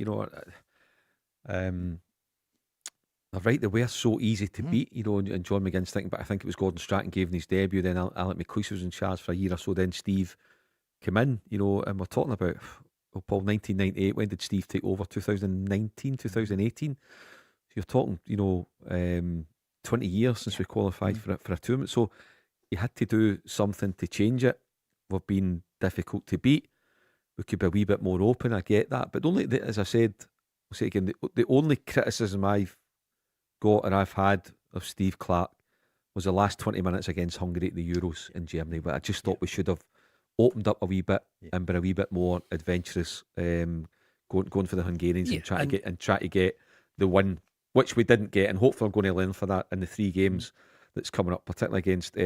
They're right, they were so easy to beat, and John McGinn's thinking, but I think it was Gordon Stratton gave him his debut, then Alec McLeish was in charge for a year or so, then Steve came in, and we're talking about, Paul, 1998, when did Steve take over? 2019, 2018? So you're talking, 20 years since we qualified for a tournament, so you had to do something to change it. We've been difficult to beat. We could be a wee bit more open, I get that, but only, as I said, I'll say again, the only criticism I've got and I've had of Steve Clarke was the last 20 minutes against Hungary at the Euros in Germany, but I just thought we should have opened up a wee bit and been a wee bit more adventurous, going for the Hungarians and try to get the win, which we didn't get, and hopefully we're going to learn for that in the 3 games that's coming up, particularly against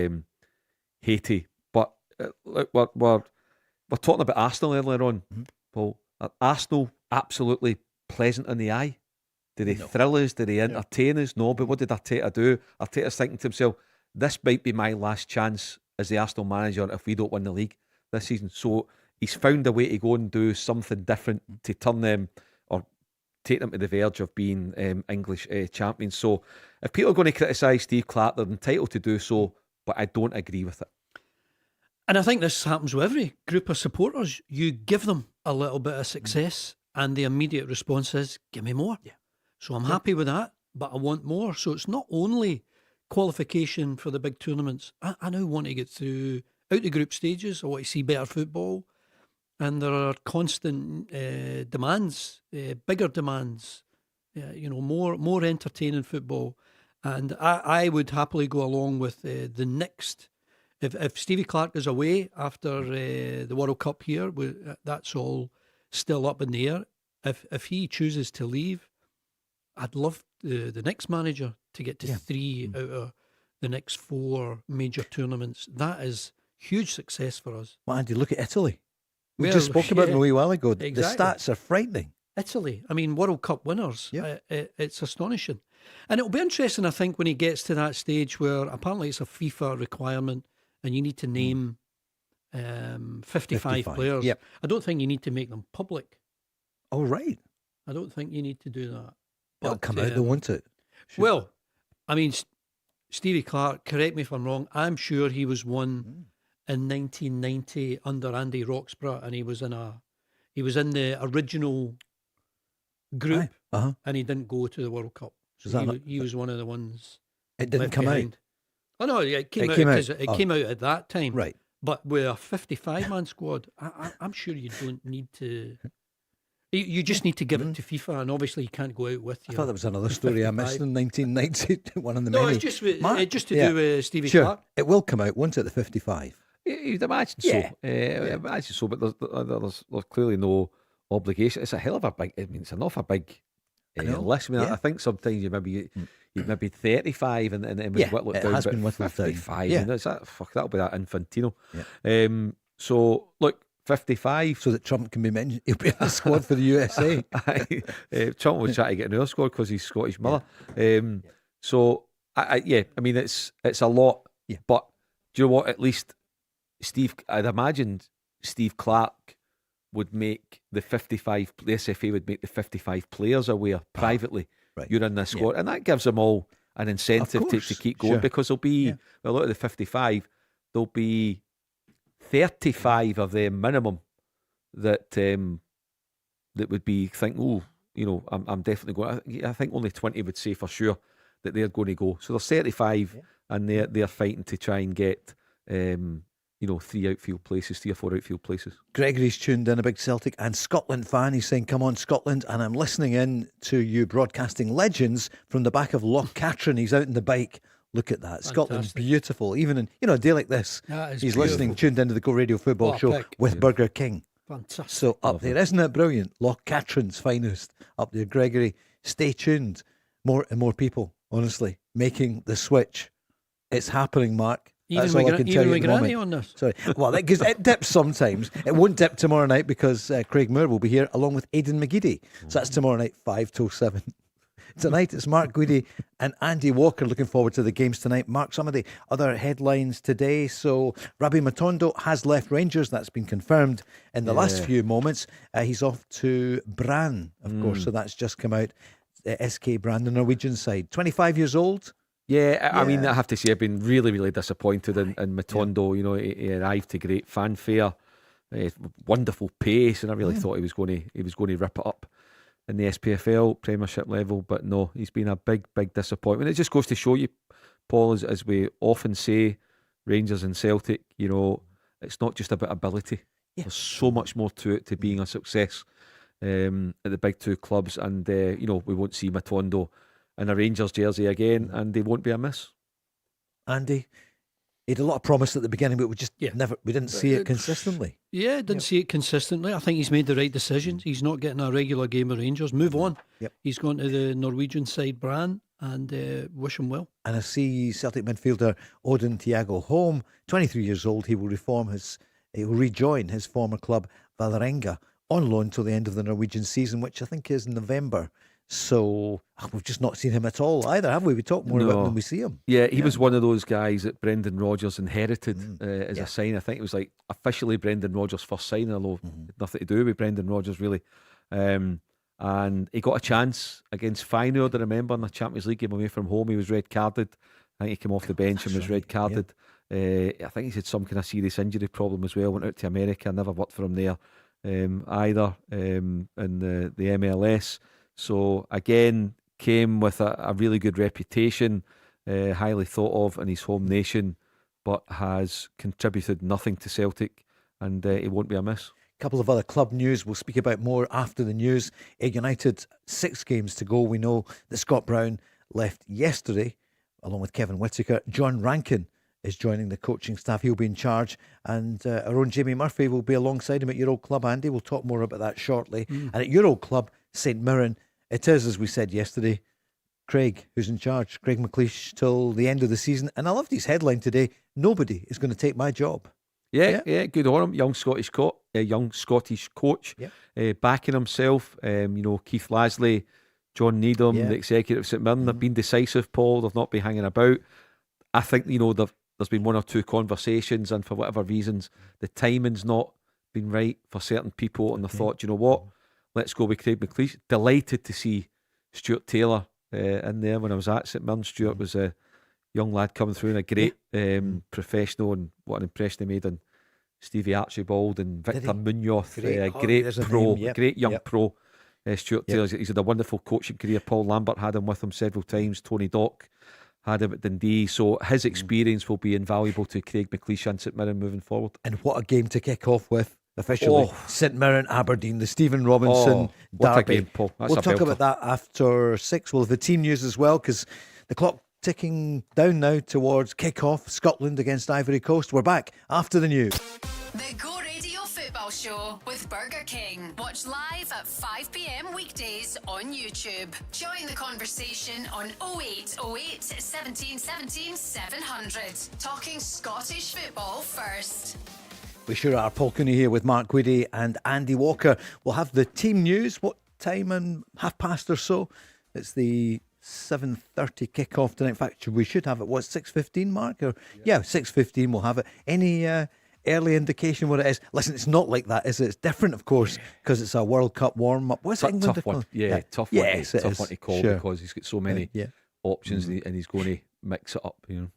Haiti. But we're talking about Arsenal earlier on, Paul. Arsenal absolutely pleasant in the eye. Did they thrill us? Did they entertain us? No, but what did Arteta do? Arteta's thinking to himself, this might be my last chance as the Arsenal manager if we don't win the league this season. So he's found a way to go and do something different to turn them or take them to the verge of being English champions. So if people are going to criticise Steve Clarke, they're entitled to do so, but I don't agree with it. And I think this happens with every group of supporters. You give them a little bit of success and the immediate response is, give me more. Yeah. So I'm happy with that, but I want more. So it's not only qualification for the big tournaments. I now want to get through out the group stages. I want to see better football. And there are constant demands, bigger demands, more entertaining football. And I would happily go along with the next. If Stevie Clarke is away after the World Cup here, that's all still up in the air. If he chooses to leave, I'd love the next manager to get to 3 out of the next 4 major tournaments. That is huge success for us. Well, Andy, look at Italy. We just spoke about them a wee while ago. Exactly. The stats are frightening. Italy, I mean, World Cup winners. Yeah. It's astonishing. And it'll be interesting, I think, when he gets to that stage where apparently it's a FIFA requirement and you need to name 55 players. Yep. I don't think you need to make them public. Oh, right. I don't think you need to do that. It'll come out, though, won't it? Sure. Well, I mean, Stevie Clarke, correct me if I'm wrong, I'm sure he was one in 1990 under Andy Roxburgh, and he was in the original group, and he didn't go to the World Cup. So he was one of the ones. It didn't come out. Oh no, it came out because it came out at that time. Right. But with a 55-man squad, I'm sure you don't need to. You just need to give it to FIFA, and obviously you can't go out with you. I thought there was another story I missed in 1990, one of the many. No, it's just to do with Stevie Clarke. It will come out, won't it, the 55? You'd imagine so. Imagine so, but there's clearly no obligation. It's a hell of a big, it's an awful big list. I mean, I think sometimes you'd maybe 35 and then we've whittled it down. It has been whittled 55. down. That'll be that Infantino. Yeah. So, look, 55. So that Trump can be mentioned. He'll be in the squad for the USA. Trump was trying to get in our squad because he's Scottish mother. So, I mean, it's a lot. Yeah. But do you know what? At least I'd imagine Steve Clarke would make the 55, the SFA would make the 55 players aware privately. Right. You're in this squad. And that gives them all an incentive to keep going because there'll be, well, out of the 55, there'll be 35 of them minimum that would be thinking, I'm definitely going. I think only 20 would say for sure that they're going to go. So there's 35 and they're fighting to try and get 3 outfield places, 3 or 4 outfield places. Gregory's tuned in, a big Celtic and Scotland fan. He's saying, come on, Scotland. And I'm listening in to you broadcasting legends from the back of Loch Katrine. He's out in the bike Look at that. Scotland's Fantastic. beautiful. Even in, a day like this, That is he's beautiful. listening, tuned into the Go Radio Football What a Show pick. with Burger King. Fantastic. So up there, isn't it brilliant? Loch Katryn's finest up there. Gregory, stay tuned. More and more people, honestly, making the switch. It's happening, Mark. That's all I can tell you at the moment. on this. Sorry. Well, because it dips sometimes. It won't dip tomorrow night because Craig Moore will be here along with Aidan McGeady. So that's tomorrow night, 5 till 7. Tonight it's Mark Guidi and Andy Walker. Looking forward to the games tonight. Mark, some of the other headlines today. So Rabbi Matondo has left Rangers. That's been confirmed in the last few moments. He's off to Brann, of course. So that's just come out. SK Brann, the Norwegian side. 25 years old. Yeah, I mean, I have to say, I've been really, really disappointed in Matondo. You know, he arrived to great fanfare, wonderful pace, and I really thought he was going to rip it up in the SPFL Premiership level. But no, he's been a big, big disappointment. It just goes to show you, Paul, as we often say, Rangers and Celtic, you know, it's not just about ability. Yeah. There's so much more to it, to being a success at the big two clubs, and you know, we won't see Matondo in a Rangers jersey again, and they won't be a miss. Andy, he had a lot of promise at the beginning, but we just we didn't see it consistently. Yeah, didn't see it consistently. I think he's made the right decisions. He's not getting a regular game of Rangers. Move on. Yep. He's gone to the Norwegian side, Brann, and wish him well. And I see Celtic midfielder Odin Thiago Holm, 23 years old. He will rejoin his former club Vålerenga on loan till the end of the Norwegian season, which I think is November. So we've just not seen him at all either, have we? We talk more about him when we see him. Yeah, he was one of those guys that Brendan Rodgers inherited as a sign. I think it was like officially Brendan Rodgers' first signing, although it had nothing to do with Brendan Rodgers really. And he got a chance against Feyenoord, I remember, in the Champions League game away from home. He was red carded. I think he came off the bench and was red carded. I think he's had some kind of serious injury problem as well. Went out to America, never worked for him there either in the MLS. So again, came with a really good reputation, highly thought of in his home nation, but has contributed nothing to Celtic, and he won't be a miss. A couple of other club news we'll speak about more after the news. Ayr United, 6 games to go. We know that Scott Brown left yesterday, along with Kevin Whittaker. John Rankin is joining the coaching staff. He'll be in charge, and our own Jamie Murphy will be alongside him at your old club, Andy. We'll talk more about that shortly. And at your old club, St Mirren, it is, as we said yesterday, Craig who's in charge. Craig McLeish till the end of the season. And I loved his headline today: nobody is going to take my job. Yeah, good on him. Young Scottish coach, backing himself. You know, Keith Lasley, John Needham, the executive of St Mirren, they've been decisive, Paul. They've not been hanging about. I think, you know, there's been one or two conversations, and for whatever reasons, the timing's not been right for certain people, and they thought, you know what, let's go with Craig McLeish. Delighted to see Stuart Taylor in there when I was at St Mirren. Stuart was a young lad coming through and a great professional, and what an impression he made on Stevie Archibald and Victor Munoz. Great pro, great young pro. Stuart Taylor, he's had a wonderful coaching career. Paul Lambert had him with him several times. Tony Dock had him at Dundee. So his experience will be invaluable to Craig McLeish and St Mirren moving forward. And what a game to kick off with. Officially, St Mirren, Aberdeen, the Stephen Robinson derby. A game, Paul. We'll talk about that after 6. We'll have the team news as well, because the clock ticking down now towards kick-off. Scotland against Ivory Coast. We're back after the news. The Go Radio Football Show with Burger King. Watch live at 5 p.m. weekdays on YouTube. Join the conversation on 0808 17 17 700. Talking Scottish football first. We sure are. Paul Cooney here with Mark Guidi and Andy Walker. We'll have the team news. What time? And 1:30 or so. It's the 7:30 kick-off tonight. In fact, we should have it. What, 6:15, Mark? Or 6:15 we'll have it. Any early indication what it is? Listen, it's not like that, is it? It's different, of course, because it's a World Cup warm-up. What's England? Tough one. Tough one to call because he's got so many options and he's going to mix it up, you know.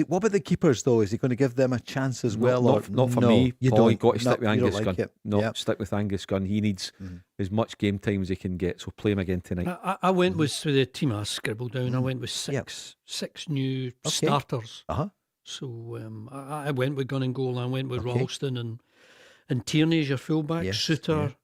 What about the keepers, though? Is he going to give them a chance as well? Not for me. You Paul, don't. You've got to stick with Angus Gunn. Stick with Angus Gunn. He needs as much game time as he can get, so play him again tonight. I went with the team I scribbled down. I went with six new starters. So I went with Gunn and goal. I went with Ralston and Tierney as your fullback. Suter,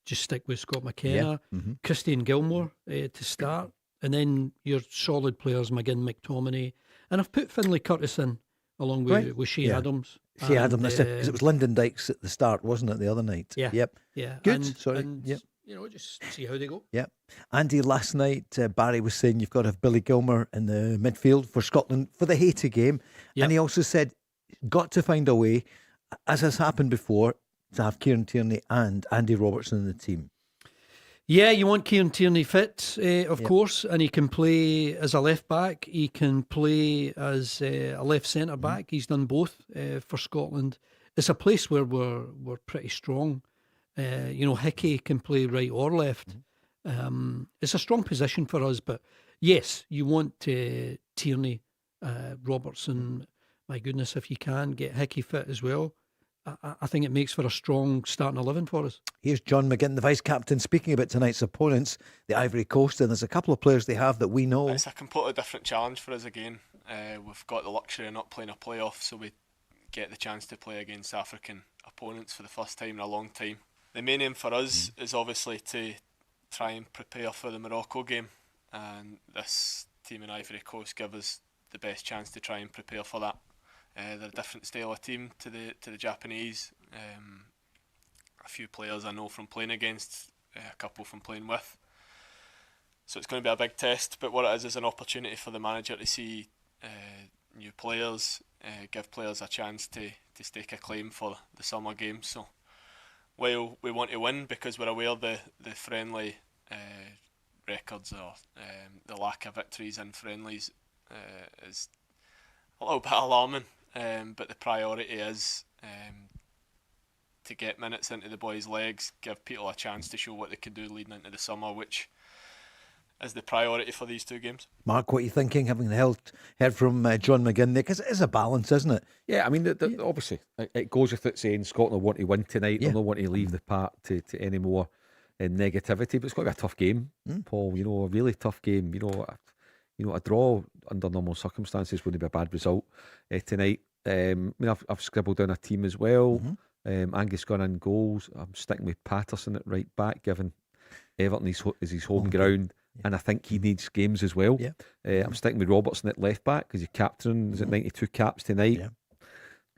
just stick with Scott McKenna. Christian Gilmore to start. And then your solid players, McGinn, McTominay And I've put Finlay Curtis in along with Shea Adams. Shea And, Adams, that's it, 'cause it was Lyndon Dykes at the start, wasn't it, the other night? Yeah. Yep. Yeah. Good. And, just see how they go. Yep. Andy, last night, Barry was saying you've got to have Billy Gilmour in the midfield for Scotland for the Haiti game. Yep. And he also said, got to find a way, as has happened before, to have Kieran Tierney and Andy Robertson in the team. Yeah, you want Kieran Tierney fit, of course, and he can play as a left back. He can play as a left centre back. He's done both for Scotland. It's a place where we're pretty strong. Hickey can play right or left. It's a strong position for us, but yes, you want Tierney, Robertson. My goodness, if you can get Hickey fit as well, I think it makes for a strong starting 11 for us. Here's John McGinn, the vice-captain, speaking about tonight's opponents, the Ivory Coast, and there's a couple of players they have that we know. It's a completely different challenge for us again. We've got the luxury of not playing a playoff, so we get the chance to play against African opponents for the first time in a long time. The main aim for us is obviously to try and prepare for the Morocco game, and this team in Ivory Coast give us the best chance to try and prepare for that. They're a different style of team to the Japanese. A few players I know from playing against, a couple from playing with. So it's going to be a big test, but what it is an opportunity for the manager to see new players, give players a chance to stake a claim for the summer games. So while we want to win because we're aware the friendly records or the lack of victories in friendlies is a little bit alarming. But the priority is to get minutes into the boys' legs, give people a chance to show what they can do leading into the summer, which is the priority for these two games. Mark, what are you thinking, having heard from John McGinn there? Because it is a balance, isn't it? Yeah, I mean, obviously, it goes with it saying Scotland want to win tonight. They don't want to leave the park to any more negativity, but it's going to be a tough game, Paul. A really tough game. A draw under normal circumstances wouldn't be a bad result tonight. I've scribbled down a team as well. Angus Gunn in goals. I'm sticking with Patterson at right back, given Everton is his home ground, and I think he needs games as well. I'm sticking with Robertson at left back because he's captain. Is it 92 caps tonight?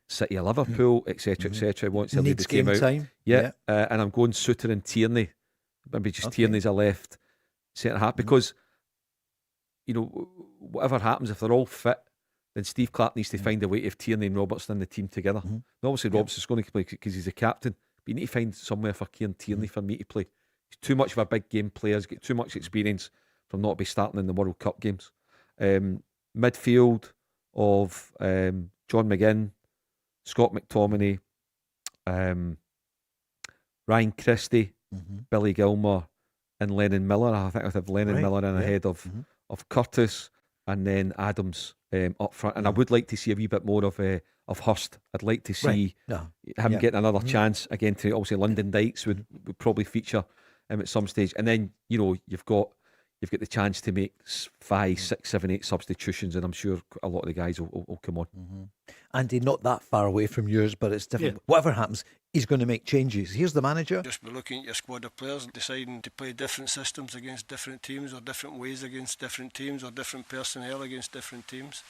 City of Liverpool, etc., etc. Wants to lead the team out. Time. And I'm going Suter and Tierney. Maybe just Tierney's a left centre half because. Whatever happens, if they're all fit, then Steve Clarke needs to find a way to have Tierney and Robertson in the team together. And obviously, Robertson's going to play because he's a captain, but you need to find somewhere for Kieran Tierney for me to play. He's too much of a big game player, he's got too much experience from not be starting in the World Cup games. Midfield of John McGinn, Scott McTominay, Ryan Christie, Billy Gilmour, and Lennon Miller. I think I'd have Lennon Miller in ahead of Curtis, and then Adams up front. And I would like to see a wee bit more of Hurst. I'd like to see him getting another chance again. To obviously Lyndon Dykes would probably feature at some stage. And then you've got the chance to make 5, 6, 7, 8 substitutions, and I'm sure a lot of the guys will come on. Andy, not that far away from yours, but it's different. Whatever happens, he's going to make changes. Here's the manager. Just be looking at your squad of players and deciding to play different systems against different teams, or different ways against different teams, or different personnel against different teams.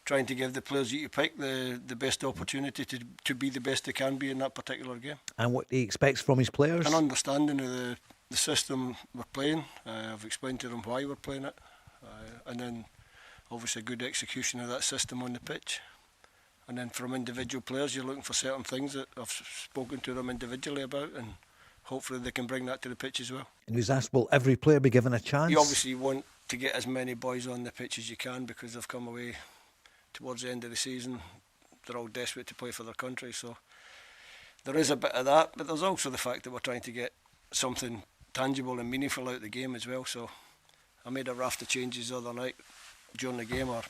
Trying to give the players that you pick the best opportunity to be the best they can be in that particular game. And what he expects from his players. An understanding of the system we're playing. I've explained to them why we're playing it. And then obviously good execution of that system on the pitch. And then from individual players, you're looking for certain things that I've spoken to them individually about, and hopefully they can bring that to the pitch as well. And he was asked, will every player be given a chance? You obviously want to get as many boys on the pitch as you can because they've come away towards the end of the season. They're all desperate to play for their country, so there is a bit of that, but there's also the fact that we're trying to get something tangible and meaningful out of the game as well. So I made a raft of changes the other night during the game, or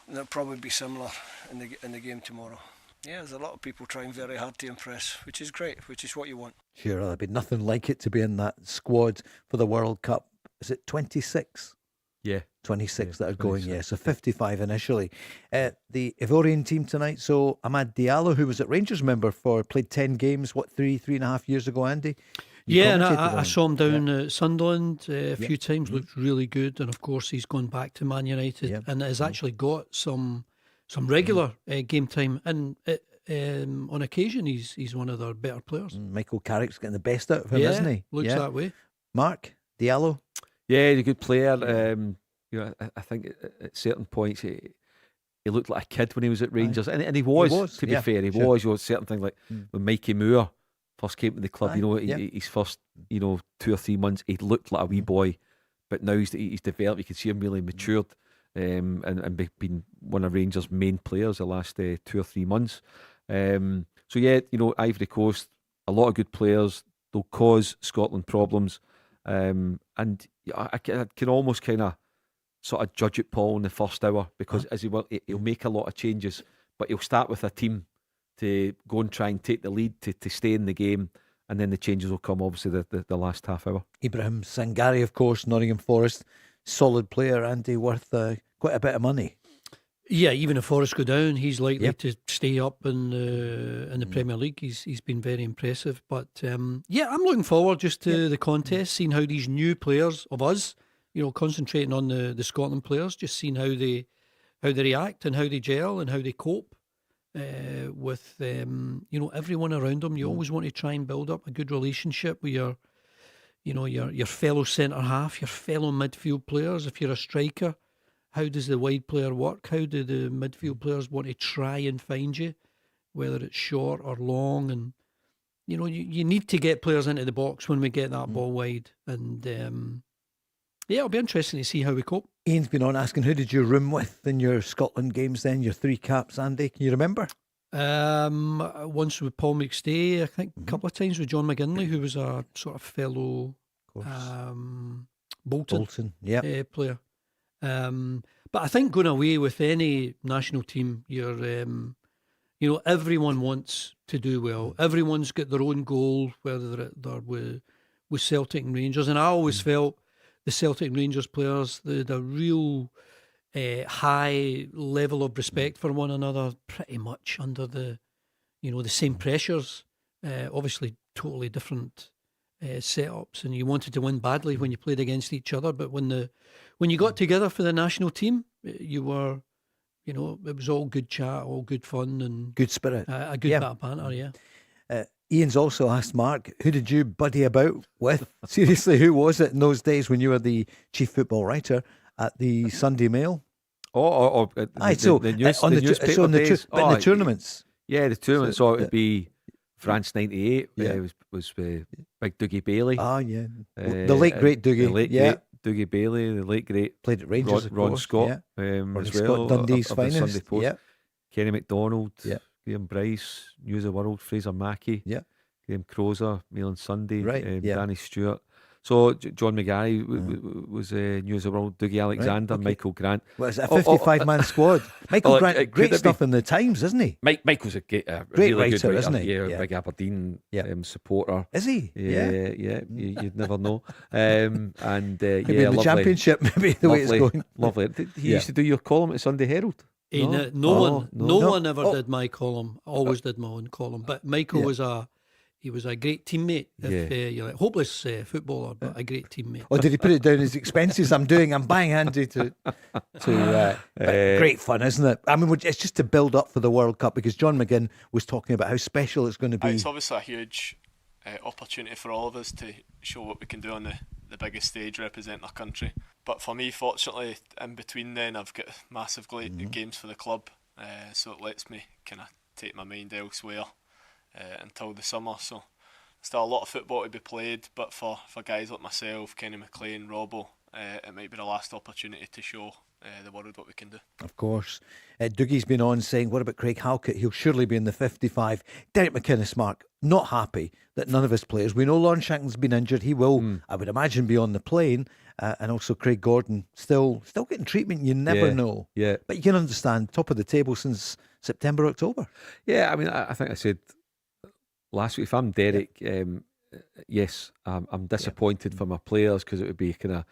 they'll probably be similar in the game tomorrow. Yeah, there's a lot of people trying very hard to impress, which is great, which is what you want. Sure, there'll be nothing like it to be in that squad for the World Cup. Is it 26? Yeah. 26 that are 26, going, so 55 initially. The Ivorian team tonight, so Amad Diallo, who was at Rangers member played 10 games, 3.5 years ago, Andy? Yeah, and commentated I on saw him him. down at Sunderland a few times. Mhm. Looked really good, and of course he's gone back to Man United Yeah. and has actually got some regular game time. And on occasion, he's one of their better players. Michael Carrick's getting the best out of him, Yeah, isn't he? looks that way. Mark Diallo. Yeah, he's a good player. You know, I think at certain points he looked like a kid when he was at Rangers, and he was. To be fair, he was. You know, certain things like when Mikey Moore first came to the club. You know, his first 2 or 3 months, he looked like a wee boy, but now he's developed. You can see him really matured, and been one of Rangers' main players the last 2 or 3 months. So yeah, you know, Ivory Coast, a lot of good players. They'll cause Scotland problems, and I can almost kind of sort of judge it, Paul, in the first hour, because as he'll make a lot of changes, but he'll start with a team to go and try and take the lead to stay in the game, and then the changes will come obviously the last half hour. Ibrahim Sangari, of course, Nottingham Forest, solid player, Andy, worth quite a bit of money. Yeah, even if Forest go down, he's likely to stay up in the Premier League. He's been very impressive. But yeah, I'm looking forward just to the contest, seeing how these new players of us, you know, concentrating on the Scotland players, just seeing how they react and how they gel and how they cope with you know, everyone around them. You always want to try and build up a good relationship with your fellow centre half, your fellow midfield players. If you're a striker, how does the wide player work? How do the midfield players want to try and find you, whether it's short or long? And you know, you need to get players into the box when we get that ball wide. And yeah, it'll be interesting to see how we cope. Ian's been on asking, who did you room with in your Scotland games then, your 3 caps, Andy? Can you remember? Once with Paul McStay, I think a couple of times with John McGinley, who was a sort of fellow Bolton player. But I think going away with any national team, you're, you know, everyone wants to do well. Everyone's got their own goal, whether they're with Celtic and Rangers. And I always felt the Celtic and Rangers players, the real high level of respect for one another, pretty much under the same pressures. Obviously, totally different setups, and you wanted to win badly when you played against each other. But when you got together for the national team, you were, you know, it was all good chat, all good fun, and good spirit, a good bit of banter. Yeah. Ian's also asked Mark, who did you buddy about with? Seriously, who was it in those days when you were the chief football writer at the Sunday Mail? The tournaments. Yeah, the tournaments. So it would be France '98. It was Big Dougie Bailey. Ah, yeah, the late great Dougie. Great Dougie Bailey, the late great played at Rangers. Ron Scott, as well. Dundee's of the finest. Sunday Post. Kenny MacDonald. Graham Bryce, News of the World, Fraser Mackey, Graham Crozer, Mail on Sunday, Danny Stewart. So John McGarry was News of the World, Dougie Alexander, Michael Grant. Well, it's a 55-man squad. Michael Grant, great stuff in the Times, isn't he? Michael's a great really writer, good isn't he? Yeah, big Aberdeen supporter. Is he? Yeah. You'd never know. And maybe in the Championship, maybe the way it's going. Lovely. He used to do your column at Sunday Herald. No one ever did my column. Always did my own column. But Michael was a great teammate. If you're like hopeless footballer, but a great teammate. Or did he put it down as expenses? I'm buying Andy to great fun, isn't it? I mean, it's just to build up for the World Cup, because John McGinn was talking about how special it's going to be. It's obviously a huge opportunity for all of us to show what we can do on the biggest stage, representing our country. But for me, fortunately, in between then, I've got massive games for the club, so it lets me kind of take my mind elsewhere until the summer. So still a lot of football to be played, but for guys like myself, Kenny McLean, Robbo, it might be the last opportunity to show the world what we can do. Of course. Dougie's been on saying, what about Craig Halkett? He'll surely be in the 55. Derek McInnes, Mark, not happy that none of his players. We know Lon Shanklin's been injured. He will, I would imagine, be on the plane. And also Craig Gordon still getting treatment. You never know. Yeah. But you can understand, top of the table since September, October. Yeah, I mean, I think I said last week, if I'm Derek, yes, I'm disappointed for my players, because it would be kind of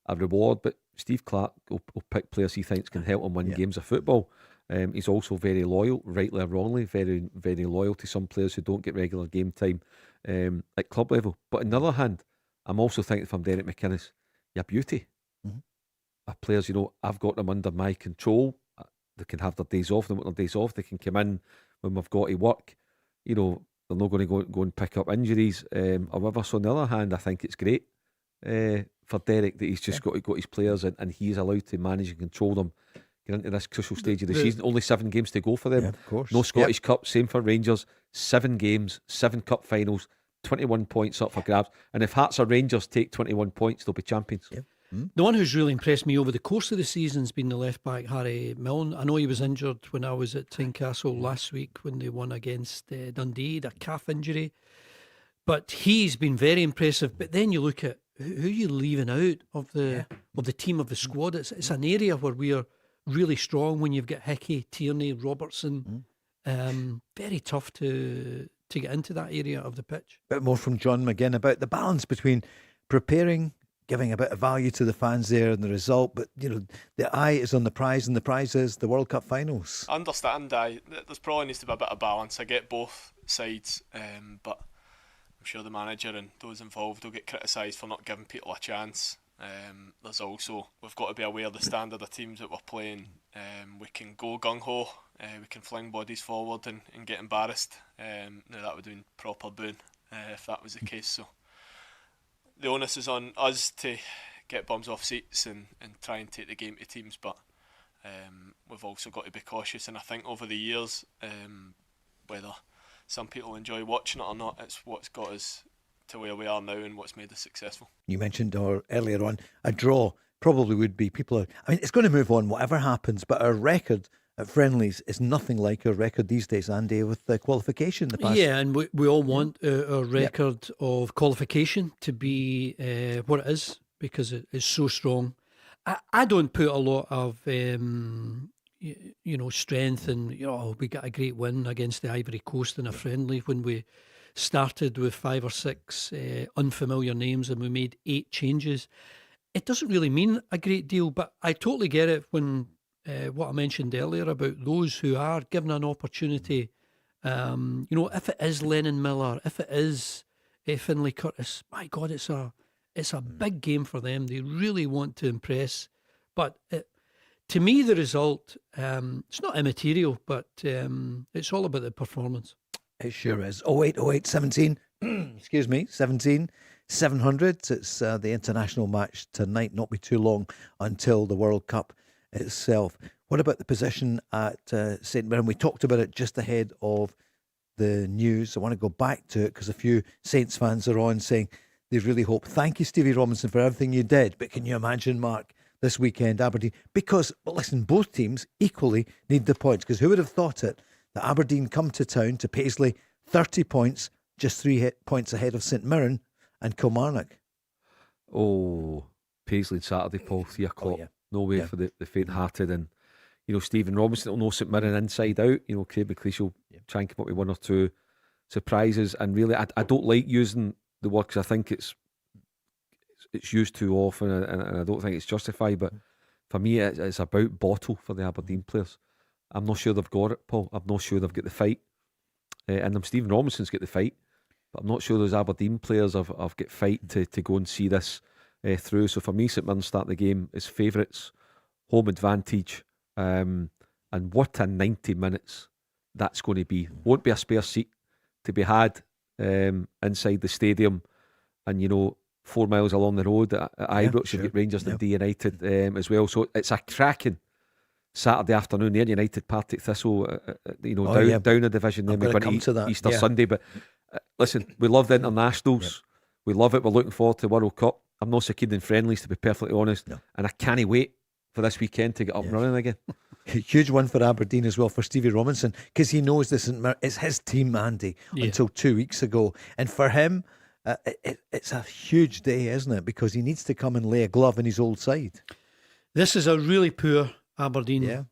a reward. But Steve Clarke will pick players he thinks can help him win games of football. He's also very loyal, rightly or wrongly, very, very loyal to some players who don't get regular game time at club level. But on the other hand, I'm also thinking, if I'm Derek McInnes, you're beauty. Our players, I've got them under my control. They can have their days off. They want their days off. They can come in when we've got to work. They're not going to go and pick up injuries or whatever. So on the other hand, I think it's great for Derek that he's just got his players and he's allowed to manage and control them. Get into this crucial stage of the season. Only 7 games to go for them. Yeah, of course. No Scottish Cup. Same for Rangers. 7 games, 7 cup finals, 21 points up for grabs. And if Hearts or Rangers take 21 points, they'll be champions. Yep. The one who's really impressed me over the course of the season has been the left back Harry Milne. I know he was injured when I was at Tynecastle last week when they won against Dundee. He had a calf injury, but he's been very impressive. But then you look at who you're leaving out of the team, of the squad. It's an area where we are really strong when you've got Hickey, Tierney, Robertson. Very tough to get into that area of the pitch. A bit more from John McGinn about the balance between preparing, giving a bit of value to the fans there and the result, but the eye is on the prize, and the prize is the World Cup finals. I understand. There's probably needs to be a bit of balance. I get both sides, but I'm sure the manager and those involved will get criticised for not giving people a chance. There's also, we've got to be aware of the standard of teams that we're playing. We can go gung-ho, we can fling bodies forward and get embarrassed. Now that would be proper boon if that was the case. So the onus is on us to get bums off seats and try and take the game to teams, but we've also got to be cautious. And I think over the years, whether some people enjoy watching it or not, it's what's got us to where we are now and what's made us successful. You mentioned earlier on, a draw probably would be, it's going to move on whatever happens, but our record at friendlies is nothing like our record these days, Andy, with the qualification in the past. Yeah, and we all want our record of qualification to be what it is, because it is so strong. I don't put a lot of strength in, we got a great win against the Ivory Coast in a friendly when we started with 5 or 6 unfamiliar names and we made 8 changes. It doesn't really mean a great deal, but I totally get it when what I mentioned earlier about those who are given an opportunity. If it is Lennon Miller, if it is Finlay Curtis, my God, it's a big game for them. They really want to impress. But to me, the result, it's not immaterial, but it's all about the performance. It sure is. 0808 17, excuse me, 17 700. It's the international match tonight. Not be too long until the World Cup itself. What about the position at St Mirren? We talked about it just ahead of the news. I want to go back to it because a few Saints fans are on saying they really hope. Thank you, Stevie Robinson, for everything you did. But can you imagine, Mark, this weekend, Aberdeen? Because, listen, both teams equally need the points. Because who would have thought it? That Aberdeen come to town to Paisley, 30 points, just 3 points ahead of St Mirren and Kilmarnock. Oh, Paisley Saturday, Paul, 3 o'clock. yeah. No way for the faint-hearted. And, Stephen Robinson will know St Mirren inside out. Craig McLeish will try and come up with 1 or 2 surprises. And really, I don't like using the word because I think it's used too often and I don't think it's justified. But for me, it's about bottle for the Aberdeen players. I'm not sure they've got it, Paul. I'm not sure they've got the fight. And Stephen Robinson's got the fight, but I'm not sure those Aberdeen players have got fight to go and see this through. So for me, St Mirren start the game as favourites, home advantage, and what a 90 minutes that's going to be. Won't be a spare seat to be had inside the stadium, and 4 miles along the road at Ibrox, you've got Rangers and United as well. So it's a cracking Saturday afternoon there. United Partick Thistle, down a division. Then we're going to Easter Sunday. But listen, we love the internationals. We love it. We're looking forward to the World Cup. I'm not so keen in friendlies, to be perfectly honest. No. And I can't wait for this weekend to get up and running again. Huge one for Aberdeen as well, for Stevie Robinson, because he knows this is his team, Andy, until 2 weeks ago. And for him, it's a huge day, isn't it? Because he needs to come and lay a glove in his old side. This is a really poor Aberdeen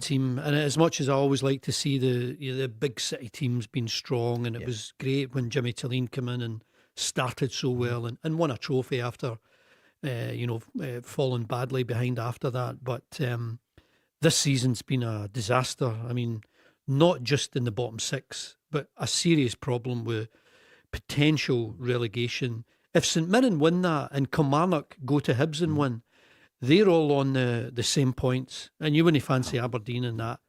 team, and as much as I always like to see the big city teams being strong, and it was great when Jimmy Tilleen came in and started so well and won a trophy after falling badly behind after that, but this season's been a disaster. I mean, not just in the bottom six, but a serious problem with potential relegation. If St Mirren win that and Kilmarnock go to Hibs and win, they're all on the same points. And you wouldn't fancy Aberdeen in that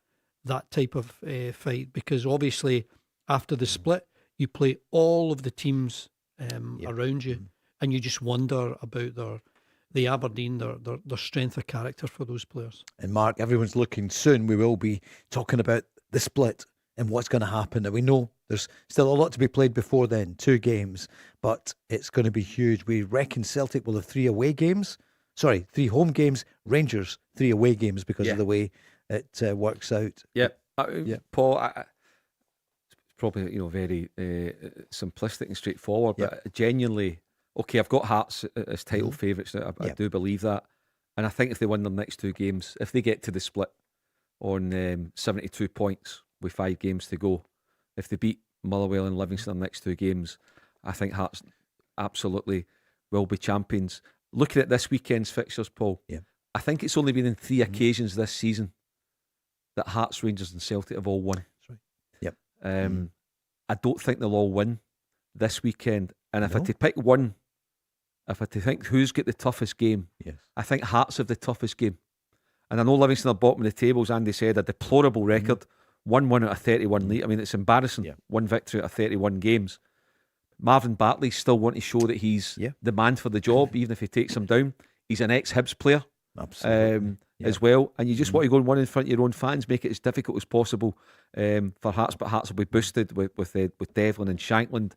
type of fight, because obviously after the split, you play all of the teams around you, and you just wonder about the Aberdeen, their strength of character for those players. And Mark, everyone's looking soon. We will be talking about the split and what's going to happen. And we know there's still a lot to be played before then, 2 games, but it's going to be huge. We reckon Celtic will have 3 home games, Rangers 3 away games because of the way it works out. Yeah. Paul, it's probably very simplistic and straightforward, but genuinely, okay, I've got Hearts as title favourites. I do believe that, and I think if they win their next 2 games, if they get to the split on 72 points with 5 games to go, if they beat Motherwell and Livingston in their next 2 games, I think Hearts absolutely will be champions. Looking at this weekend's fixtures, Paul, I think it's only been in 3 occasions this season that Hearts, Rangers and Celtic have all won. That's right. I don't think they'll all win this weekend. And if I had to pick one, if I had to think who's got the toughest game, I think Hearts have the toughest game. And I know Livingston are bottom of the table, as Andy said, a deplorable record, 1 out of 31 league. I mean, it's embarrassing, 1 victory out of 31 games. Marvin Bartley still want to show that he's the man for the job, even if he takes him down. He's an ex-Hibs player. Absolutely. As well, and you just want to go and win in front of your own fans, make it as difficult as possible for Hearts, but Hearts will be boosted with Devlin and Shankland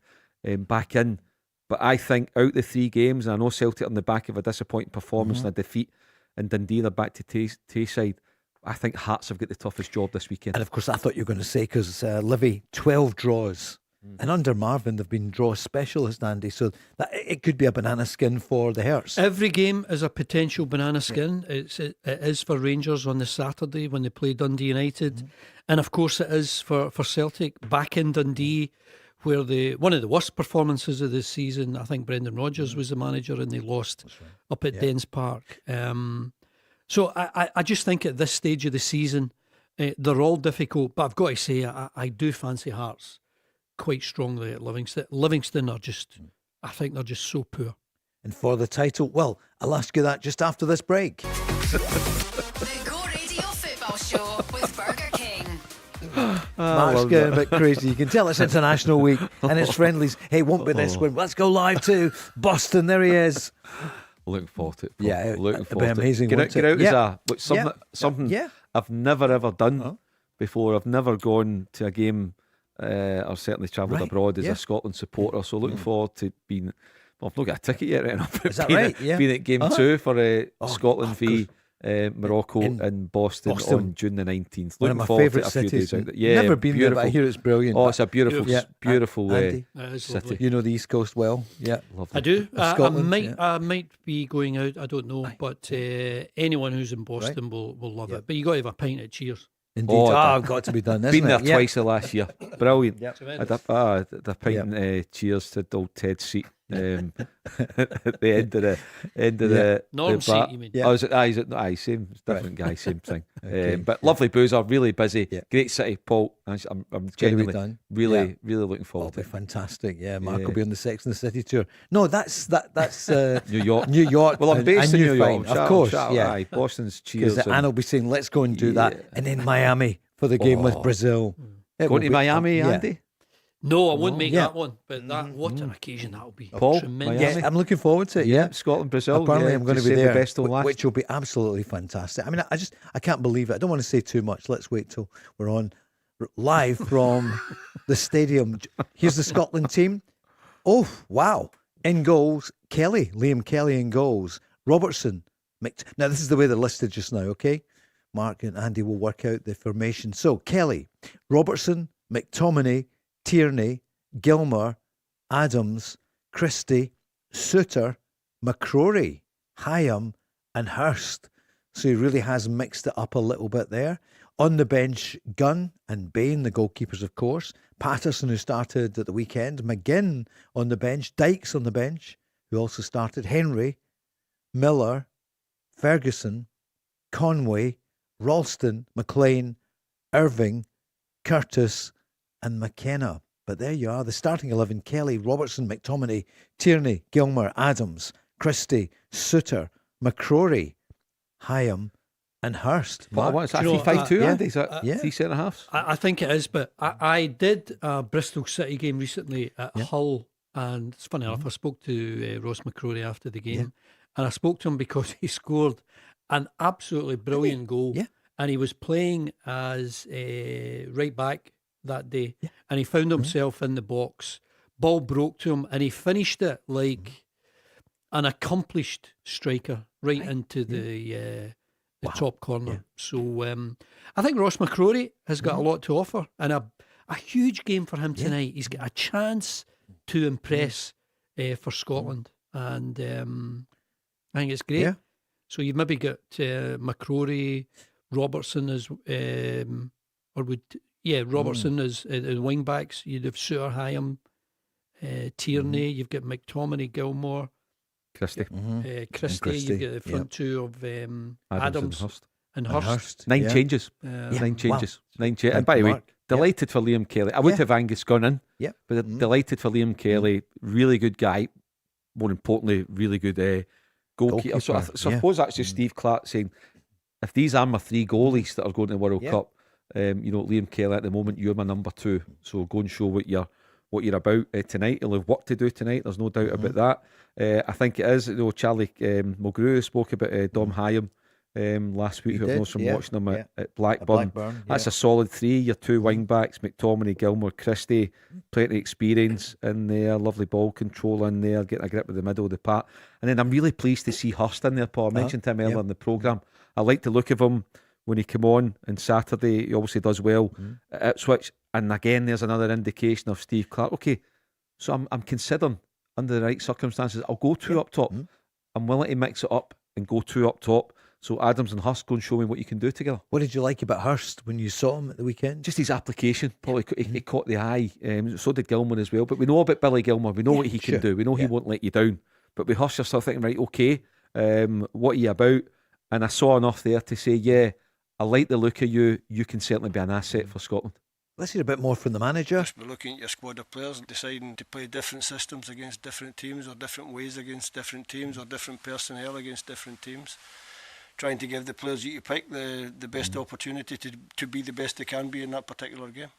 back in. But I think out the 3 games, and I know Celtic on the back of a disappointing performance and a defeat, and Dundee they're back to Tayside. I think Hearts have got the toughest job this weekend. And of course, I thought you were going to say, because Livy, 12 draws. And under Marvin, they've been draw specialist, Andy. So that it could be a banana skin for the Herts. Every game is a potential banana skin. It is for Rangers on the Saturday when they play Dundee United. And of course, it is for Celtic back in Dundee, where one of the worst performances of this season, I think Brendan Rodgers was the manager, and they lost up at Dens Park. So I just think at this stage of the season, they're all difficult. But I've got to say, I do fancy Hearts quite strongly at Livingston. Livingston are just, I think they're just so poor. And for the title, well, I'll ask you that just after this break. The Go Radio Football Show with Burger King. Mark's getting a bit crazy. You can tell it's International Week and it's friendlies. Hey, won't be this one. Let's go live to Boston. There he is. Looking forward to it, Paul. Yeah, looking it'll be forward to amazing. it. Get out as something Yeah. I've never ever done before. I've never gone to a game or certainly travelled abroad as a Scotland supporter. So looking forward to being. Well, I've not got a ticket yet, right now. Is that right? Being at game 2 for Scotland v Morocco in Boston on June the 19th. One of my favourite cities. Out there. Yeah, never been there, but I hear it's brilliant. Oh, it's a beautiful Andy, city. You know the East Coast well. Yeah, lovely. I do. Scotland, I might be going out. I don't know, but anyone who's in Boston will love it. But you got to have a pint at Cheers. Indeed. I've got to be done. Been there twice the last year. Brilliant. The pint Cheers to old Ted's seat. At the end of the Norm seat, you mean? Same different guy, same thing. But lovely boozer, really busy, great city, Paul. I'm genuinely really looking forward to it. Fantastic. Yeah, Mark will be on the Sex and the City tour. No, that's New York. New York. Well, I'm based in New York, of course. Boston's Cheers. Because Anne will be saying, "Let's go and do that," and in Miami for the game with Brazil. Going to Miami, Andy? No, I wouldn't make that one. But what an occasion that will be. Paul, tremendous. Yeah, I'm looking forward to it. Yeah, Scotland, Brazil. Apparently, I'm going to be there, the best till last. which will be absolutely fantastic. I mean, I can't believe it. I don't want to say too much. Let's wait till we're on live from the stadium. Here's the Scotland team. Oh, wow. In goals, Liam Kelly in goals. Robertson. Now, this is the way they're listed just now, okay? Mark and Andy will work out the formation. So, Kelly, Robertson, McTominay, Tierney, Gilmour, Adams, Christie, Suter, McCrory, Hyam and Hurst. So he really has mixed it up a little bit there. On the bench, Gunn and Bain, the goalkeepers, of course. Patterson, who started at the weekend. McGinn on the bench. Dykes on the bench, who also started. Henry, Miller, Ferguson, Conway, Ralston, McLean, Irving, Curtis and McKenna. But there you are, the starting 11: Kelly, Robertson, McTominay, Tierney, Gilmour, Adams, Christie, Suter, McCrory, Hyam and Hurst. What Mark? is that? Do you know, 3-5-2, yeah. Andy? Is that Yeah. 3 centre halves? I think it is, but I did a Bristol City game recently at Hull, and it's funny enough, I spoke to Ross McCrory after the game, and I spoke to him because he scored an absolutely brilliant goal, and he was playing as a right back that day, and he found himself in the box, ball broke to him, and he finished it like an accomplished striker right into the top corner. So I think Ross McCrory has got a lot to offer, and a huge game for him tonight. He's got a chance to impress for Scotland, and I think it's great. Yeah. So you've maybe got McCrory, Robertson as Robertson as wing backs. You'd have Suter, Hyam, Tierney. You've got McTominay, Gilmour, Christie. Christie. You've got the front two of Adams and Hurst. and Hurst. Nine changes. Yeah. Nine changes. Wow. 9 changes. And Thank by you, the way, Mark. delighted for Liam Kelly. I would have Angus gone in, but delighted for Liam Kelly. Really good guy. More importantly, really good goalkeeper. So I suppose that's just Steve Clark saying, if these are my 3 goalies that are going to the World Cup, Liam Kelly at the moment, you're my number 2. So go and show what you're about tonight. He'll have work to do tonight. There's no doubt about that. I think it is. Charlie Mulgrew spoke about Dom Hyam last week. Who knows from watching them at Blackburn. That's a solid 3. Your 2 wing backs, McTominay, Gilmour, Christie, plenty of experience in there. Lovely ball control in there, getting a grip with the middle of the park. And then I'm really pleased to see Hurst in there, Paul. I mentioned him earlier in the programme. I like the look of him when he came on Saturday. He obviously does well at Ipswich. And again, there's another indication of Steve Clark. Okay, so I'm considering, under the right circumstances, I'll go 2 up top. I'm willing to mix it up and go 2 up top. So Adams and Hurst go and show me what you can do together. What did you like about Hurst when you saw him at the weekend? Just his application. Probably he caught the eye. So did Gilmour as well. But we know about Billy Gilmour. We know what he can do. We know he won't let you down. But with Hurst, you're still thinking, right, okay, what are you about? And I saw enough there to say, I like the look of you. You can certainly be an asset for Scotland. Let's hear a bit more from the manager. Just be looking at your squad of players and deciding to play different systems against different teams, or different ways against different teams, or different personnel against different teams. Trying to give the players that you pick the best opportunity to be the best they can be in that particular game.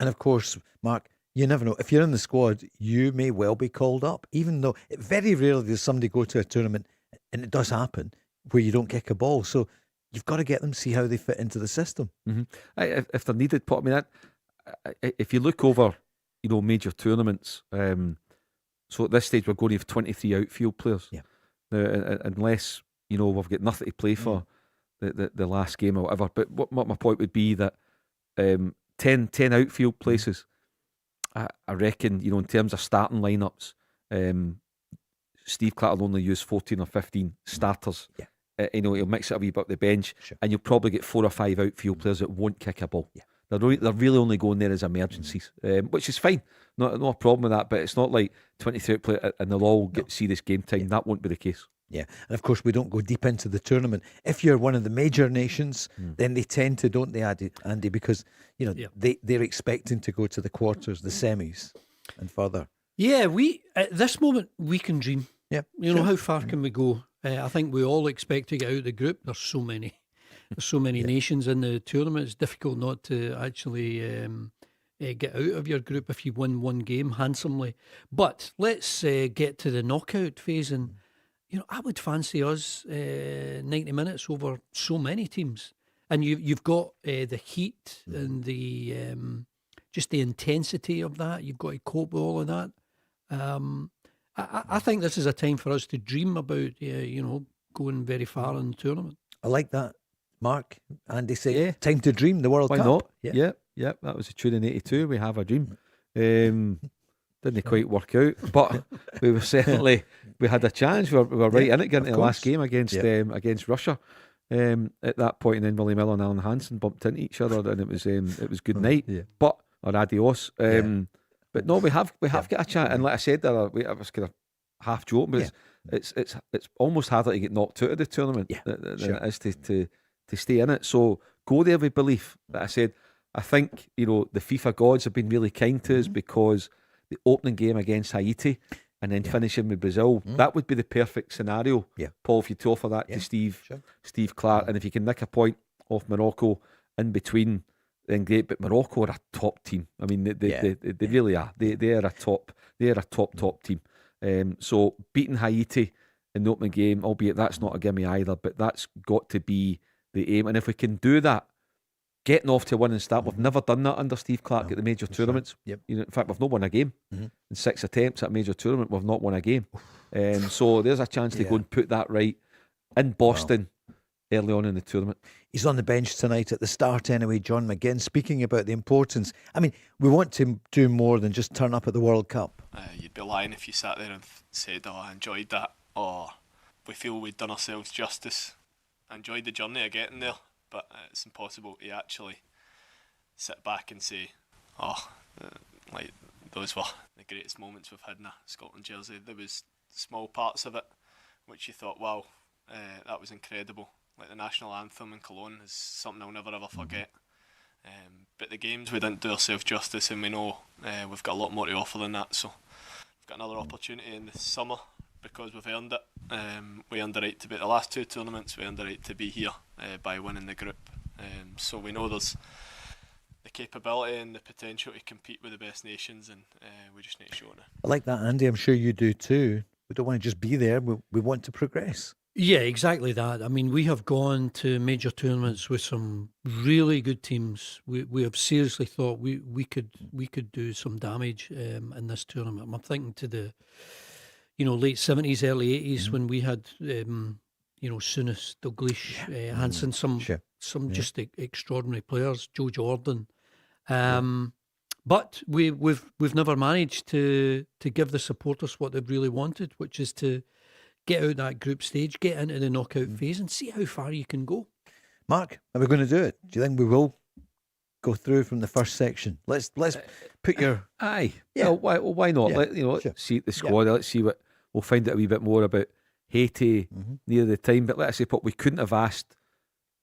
And of course, Mark, you never know. If you're in the squad, you may well be called up, even though very rarely does somebody go to a tournament, and it does happen, where you don't kick a ball. So you've got to get them, see how they fit into the system. If they're needed, I mean, if you look over, major tournaments, so at this stage we're going to have 23 outfield players. Yeah. Now, unless we've got nothing to play for the last game or whatever. But what my point would be that 10 outfield places, I reckon, in terms of starting lineups, Steve Clark will only use 14 or 15 starters. Yeah. He'll mix it a wee bit at the bench, and you'll probably get 4 or 5 outfield players that won't kick a ball. Yeah. They're really only going there as emergencies, which is fine. Not a problem with that, but it's not like 23 players and they'll all get serious game time. That won't be the case. Yeah, and of course we don't go deep into the tournament. If you're one of the major nations, then they tend to, don't they, Andy? Because they're expecting to go to the quarters, the semis, and further. Yeah, we at this moment we can dream. Yeah, how far can we go? I think we all expect to get out of the group. There's so many nations in the tournament. It's difficult not to actually get out of your group if you win one game handsomely. But let's get to the knockout phase, and I would fancy us 90 minutes over so many teams, and you've got the heat and the just the intensity of that. You've got to cope with all of that. I think this is a time for us to dream about going very far in the tournament. I like that, Mark. Andy said, time to dream the World Why Cup. not? Yeah. That was a tune in '82. We have a dream. Didn't quite work out, but we were certainly we had a chance. We were right in it, getting to the last game against Russia. At that point, and then Willie Miller and Alan Hansen bumped into each other, and it was good night, or adios. But no, we have got a chance, and like I said, I was kind of half joking, but it's almost harder to get knocked out of the tournament than it is to to stay in it. So go there with belief. That I said, I think, you know, the FIFA gods have been really kind to us, because the opening game against Haiti and then finishing with Brazil, that would be the perfect scenario, Paul, if you to offer that to Steve Clarke. And if you can nick a point off Morocco in between, then great. But Morocco are a top team. I mean, they really are. They are a top team. So beating Haiti in the opening game, albeit that's not a gimme either, but that's got to be the aim. And if we can do that, getting off to a winning start, we've never done that under Steve Clarke at the major tournaments. Right. You know, in fact, we've not won a game in 6 attempts at a major tournament. We've not won a game. So there's a chance to go and put that right in Boston early on in the tournament. He's on the bench tonight at the start anyway, John McGinn, speaking about the importance. I mean, we want to do more than just turn up at the World Cup. You'd be lying if you sat there and said, oh, I enjoyed that, or we feel we've done ourselves justice. I enjoyed the journey of getting there, but it's impossible to actually sit back and say, like those were the greatest moments we've had in a Scotland jersey. There was small parts of it which you thought, wow, that was incredible. Like the national anthem in Cologne is something I'll never ever forget. But the games, we didn't do ourselves justice, and we know we've got a lot more to offer than that. So we've got another opportunity in the summer, because we've earned it. We earned the right to be at the last 2 tournaments. We earned the right to be here by winning the group. So we know there's the capability and the potential to compete with the best nations, and we just need to show it now. I like that, Andy. I'm sure you do too. We don't want to just be there. We want to progress. Yeah, exactly that. I mean, we have gone to major tournaments with some really good teams. We have seriously thought we could do some damage in this tournament. I'm thinking to the late 70s, early 80s when we had Souness, Dalglish, Hansen, some just extraordinary players, Joe Jordan. But we've never managed to give the supporters what they've really wanted, which is to get out that group stage, get into the knockout phase, and see how far you can go. Mark, are we going to do it? Do you think we will go through from the first section? Let's put your yeah. Well, why not? Yeah. Let's see the squad. Let's see what we'll find out a wee bit more about Haiti near the time. But let's say, but we couldn't have asked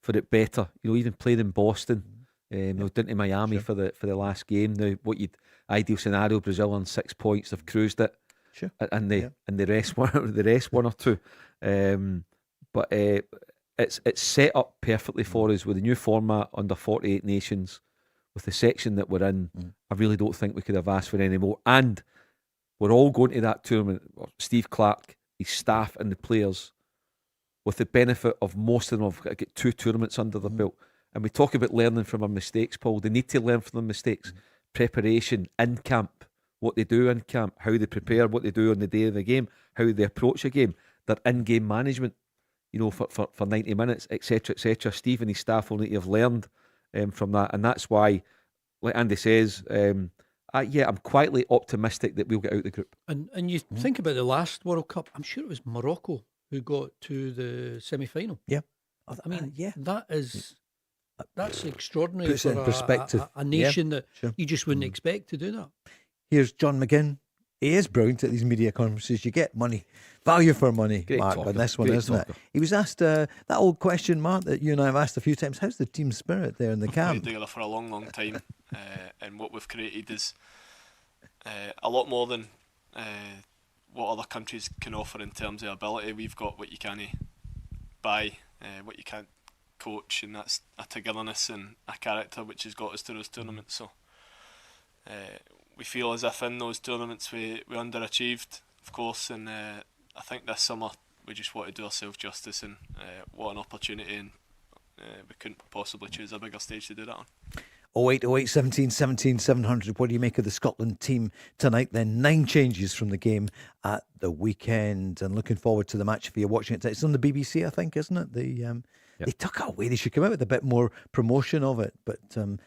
for it better. Even played in Boston. Down to Miami for the last game. Now, what you'd ideal scenario, Brazil on 6 points, they've cruised it. Sure. And the rest one or two. But it's set up perfectly for us with the new format under 48 nations, with the section that we're in. I really don't think we could have asked for any more. And we're all going to that tournament, Steve Clarke, his staff and the players, with the benefit of most of them have got 2 tournaments under their belt. And we talk about learning from our mistakes, Paul. They need to learn from their mistakes. Preparation in camp, what they do in camp, how they prepare, what they do on the day of the game, how they approach a game, their in-game management, for 90 minutes, etc., etc. Steve and his staff will need to have learned from that, and that's why, like Andy says, I'm quietly optimistic that we'll get out the group. And you think about the last World Cup, I'm sure it was Morocco who got to the semi-final. Yeah, I mean, that's extraordinary. Puts it in perspective. A nation that you just wouldn't expect to do that. Here's John McGinn. He is brilliant at these media conferences. You get money, value for money, Great Mark, talker. on this one, Great isn't talker. it? He was asked that old question, Mark, that you and I have asked a few times. How's the team spirit there in the We've camp? played together for a long, long time, and what we've created is a lot more than what other countries can offer in terms of ability. We've got what you can't buy, what you can't coach, and that's a togetherness and a character which has got us to those tournaments. So we feel as if in those tournaments we underachieved, of course, and I think this summer we just want to do ourselves justice, and what an opportunity, and we couldn't possibly choose a bigger stage to do that on. 0808 17 17 700. What do you make of the Scotland team tonight then? 9 changes from the game at the weekend, and looking forward to the match if you're watching it. It's on the BBC, I think, isn't it? They took it away. They should come out with a bit more promotion of it, but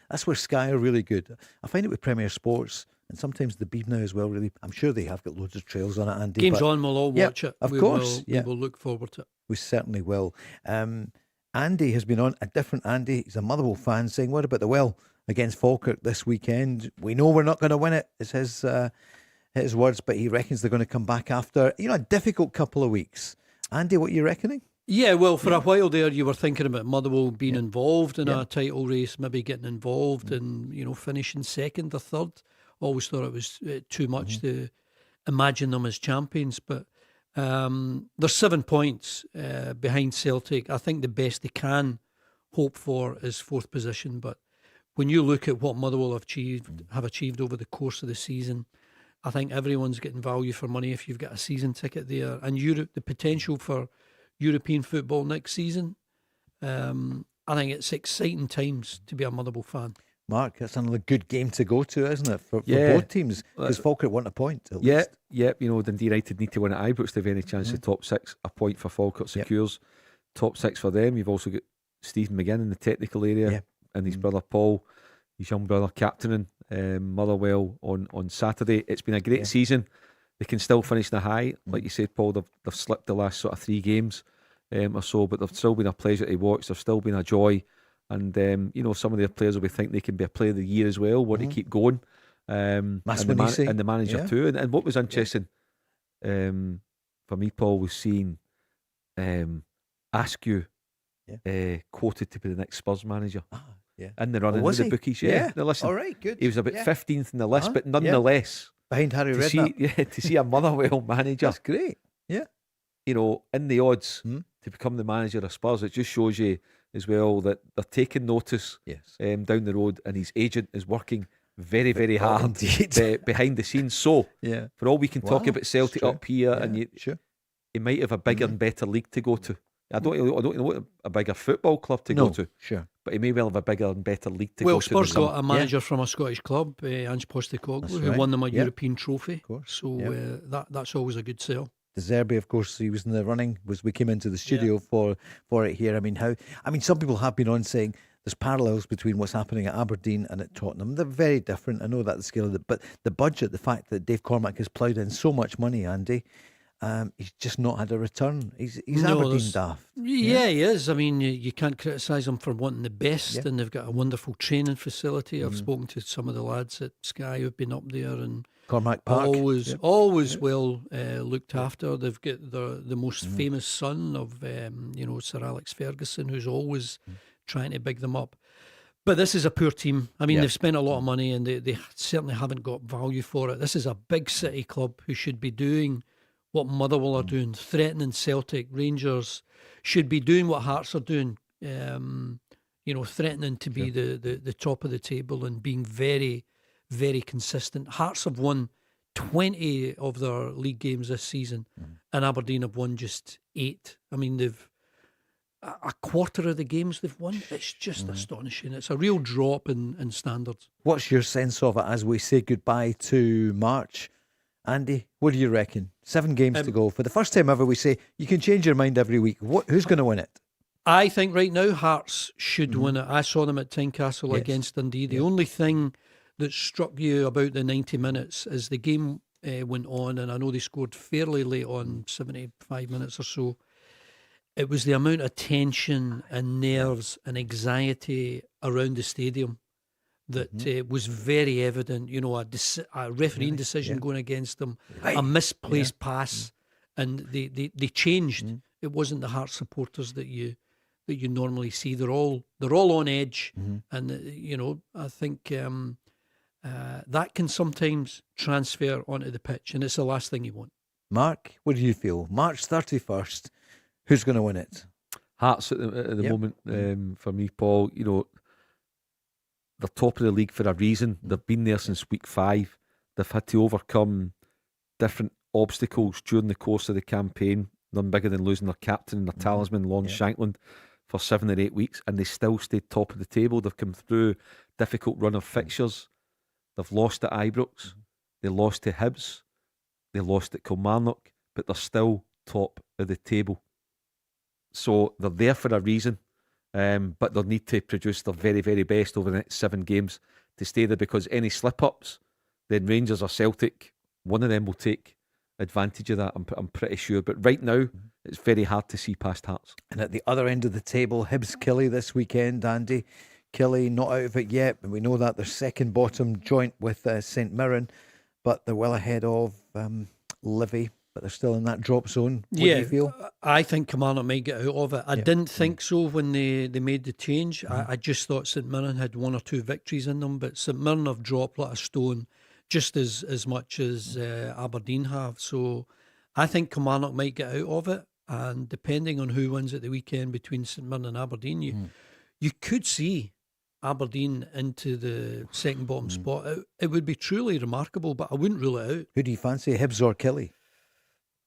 that's where Sky are really good. I find it with Premier Sports and sometimes the Beeb now as well, really. I'm sure they have got loads of trails on it, Andy. Game's on, we'll all watch it. Of course. We will look forward to it. We certainly will. Andy has been on, a different Andy. He's a Motherwell fan, saying, what about the Well against Falkirk this weekend? We know we're not going to win it, is his words, but he reckons they're going to come back after a difficult couple of weeks. Andy, what are you reckoning? Yeah, well, for a while there, you were thinking about Motherwell being involved in Yeah. a title race, maybe getting involved and, finishing second or third. Always thought it was too much to imagine them as champions, but they're 7 points behind Celtic. I think the best they can hope for is fourth position, but when you look at what Motherwell have achieved over the course of the season, I think everyone's getting value for money if you've got a season ticket there. And Europe, the potential for European football next season, I think it's exciting times to be a Motherwell fan. Mark, that's another good game to go to, isn't it, for Yeah. both teams? Because Falkirk want a point, at Yeah, least. yep. Dundee United need to win at Ibrox to have any chance of top six. A point for Falkirk secures top six for them. You've also got Stephen McGinn in the technical area and his brother Paul, his young brother captaining Motherwell on Saturday. It's been a great season. They can still finish the high. Like you said, Paul, they've slipped the last sort of 3 games or so, but they've still been a pleasure to watch. They've still been a joy. And, some of their players will be thinking they can be a player of the year as well, want to keep going. And the manager too. And what was interesting for me, Paul, was seeing Askew quoted to be the next Spurs manager. In the running with the bookies. Now listen, all right, good. he was about 15th in the list, but nonetheless, behind Harry Redknapp. to see a Motherwell manager, That's great. Yeah. In the odds to become the manager of Spurs, it just shows you as well that they're taking notice down the road, and his agent is working very, very hard behind the scenes. So, for all we can talk about Celtic up here, and he might have a bigger and better league to go to. I don't know what a bigger football club to go to. Sure. But he may well have a bigger and better league to Well, go to. Spurs got a manager from a Scottish club, Ange Postecoglou, who won them a European trophy. Of course. So that's always a good sell. De Zerbi, of course, he was in the running. We came into the studio for it here. I mean, some people have been on saying there's parallels between what's happening at Aberdeen and at Tottenham. They're very different. I know that the scale of it, but the budget, the fact that Dave Cormack has ploughed in so much money, Andy, he's just not had a return. He's Aberdeen daft. Yeah, he is. I mean, you can't criticise him for wanting the best, and they've got a wonderful training facility. I've spoken to some of the lads at Sky who've been up there, and Cormac Park, always well looked after. They've got the most famous son of Sir Alex Ferguson, who's always trying to big them up. But this is a poor team. I mean, they've spent a lot of money, and they certainly haven't got value for it. This is a big city club who should be doing what Motherwell are doing, threatening Celtic. Rangers should be doing what Hearts are doing, threatening to be the top of the table and being very, very consistent. Hearts have won 20 of their league games this season, and Aberdeen have won just 8. I mean, they've a quarter of the games they've won. It's just astonishing. It's a real drop in standards. What's your sense of it as we say goodbye to March? Andy, what do you reckon? 7 games to go. For the first time ever, we say you can change your mind every week. Who's going to win it? I think right now Hearts should win it. I saw them at Tynecastle against Dundee. The only thing that struck you about the 90 minutes as the game went on, and I know they scored fairly late on, 75 minutes or so, it was the amount of tension and nerves and anxiety around the stadium that was very evident. A refereeing decision going against them, a misplaced pass, and they changed. It wasn't the Hearts supporters that you normally see. They're all on edge, and I think that can sometimes transfer onto the pitch, and it's the last thing you want. Mark, what do you feel? March 31st, who's going to win it? Hearts at the moment, for me, Paul. They're top of the league for a reason. They've been there since week 5. They've had to overcome different obstacles during the course of the campaign. None bigger than losing their captain and their talisman, Lawrence Shankland, for 7 or 8 weeks, and they still stayed top of the table. They've come through difficult run of fixtures. They've lost at Ibrox. They lost to Hibs. They lost at Kilmarnock, but they're still top of the table. So they're there for a reason. But they'll need to produce their very, very best over the next 7 games to stay there, because any slip-ups, then Rangers or Celtic, one of them will take advantage of that, I'm pretty sure. But right now, it's very hard to see past Hearts. And at the other end of the table, Hibs Killie this weekend, Andy. Killie not out of it yet, and we know that they're second bottom joint with St Mirren, but they're well ahead of Livy. but they're still in that drop zone. What do you feel? I think Kilmarnock might get out of it. I didn't think so when they made the change. I just thought St Mirren had 1 or 2 victories in them, but St Mirren have dropped like a stone just as much as Aberdeen have. So I think Kilmarnock might get out of it, and depending on who wins at the weekend between St Mirren and Aberdeen, you could see Aberdeen into the second bottom spot. It would be truly remarkable, but I wouldn't rule it out. Who do you fancy, Hibs or Killie?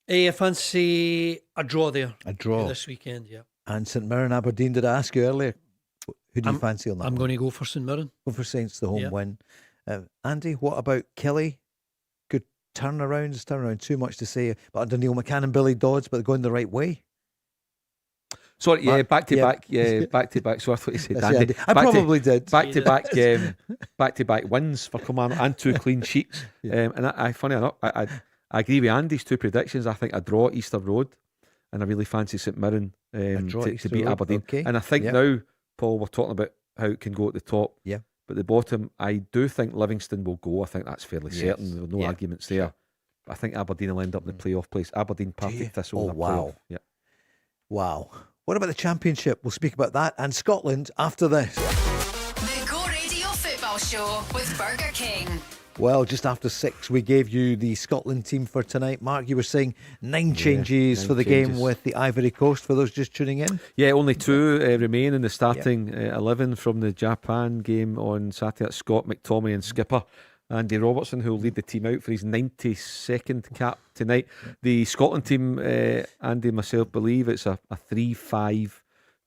I fancy a draw there. A draw this weekend, yeah. And St Mirren, Aberdeen, did I ask you earlier? Who do you fancy on that? I'm going to go for St Mirren. Go for Saints, the home win. Andy, what about Killie? Good turnarounds. Turnaround, too much to say. But under Neil McCann and Billy Dodds, but they're going the right way. Sorry, back to back. So I thought you said Andy. I probably did. Back to back wins for Kilmarnock and 2 clean sheets. And I funny enough, I agree with Andy's 2 predictions. I think a draw at Easter Road, and I really fancy St Mirren to beat Aberdeen. Okay. And I think now, Paul, we're talking about how it can go at the top. Yeah. But the bottom, I do think Livingston will go. I think that's fairly certain. There are no arguments there. Sure. But I think Aberdeen will end up in the playoff place. Aberdeen, Partick Thistle. Oh, wow. Yeah. Wow. What about the Championship? We'll speak about that and Scotland after this. The Go Radio Football Show with Burger King. Well, just after 6, we gave you the Scotland team for tonight. Mark, you were saying 9 changes 9 for the changes. game with the Ivory Coast, for those just tuning in. Yeah, only 2 remain in the starting 11 from the Japan game on Saturday. That's Scott McTominay and skipper Andy Robertson, who will lead the team out for his 92nd cap tonight. The Scotland team, Andy and myself believe it's a 3-5-2.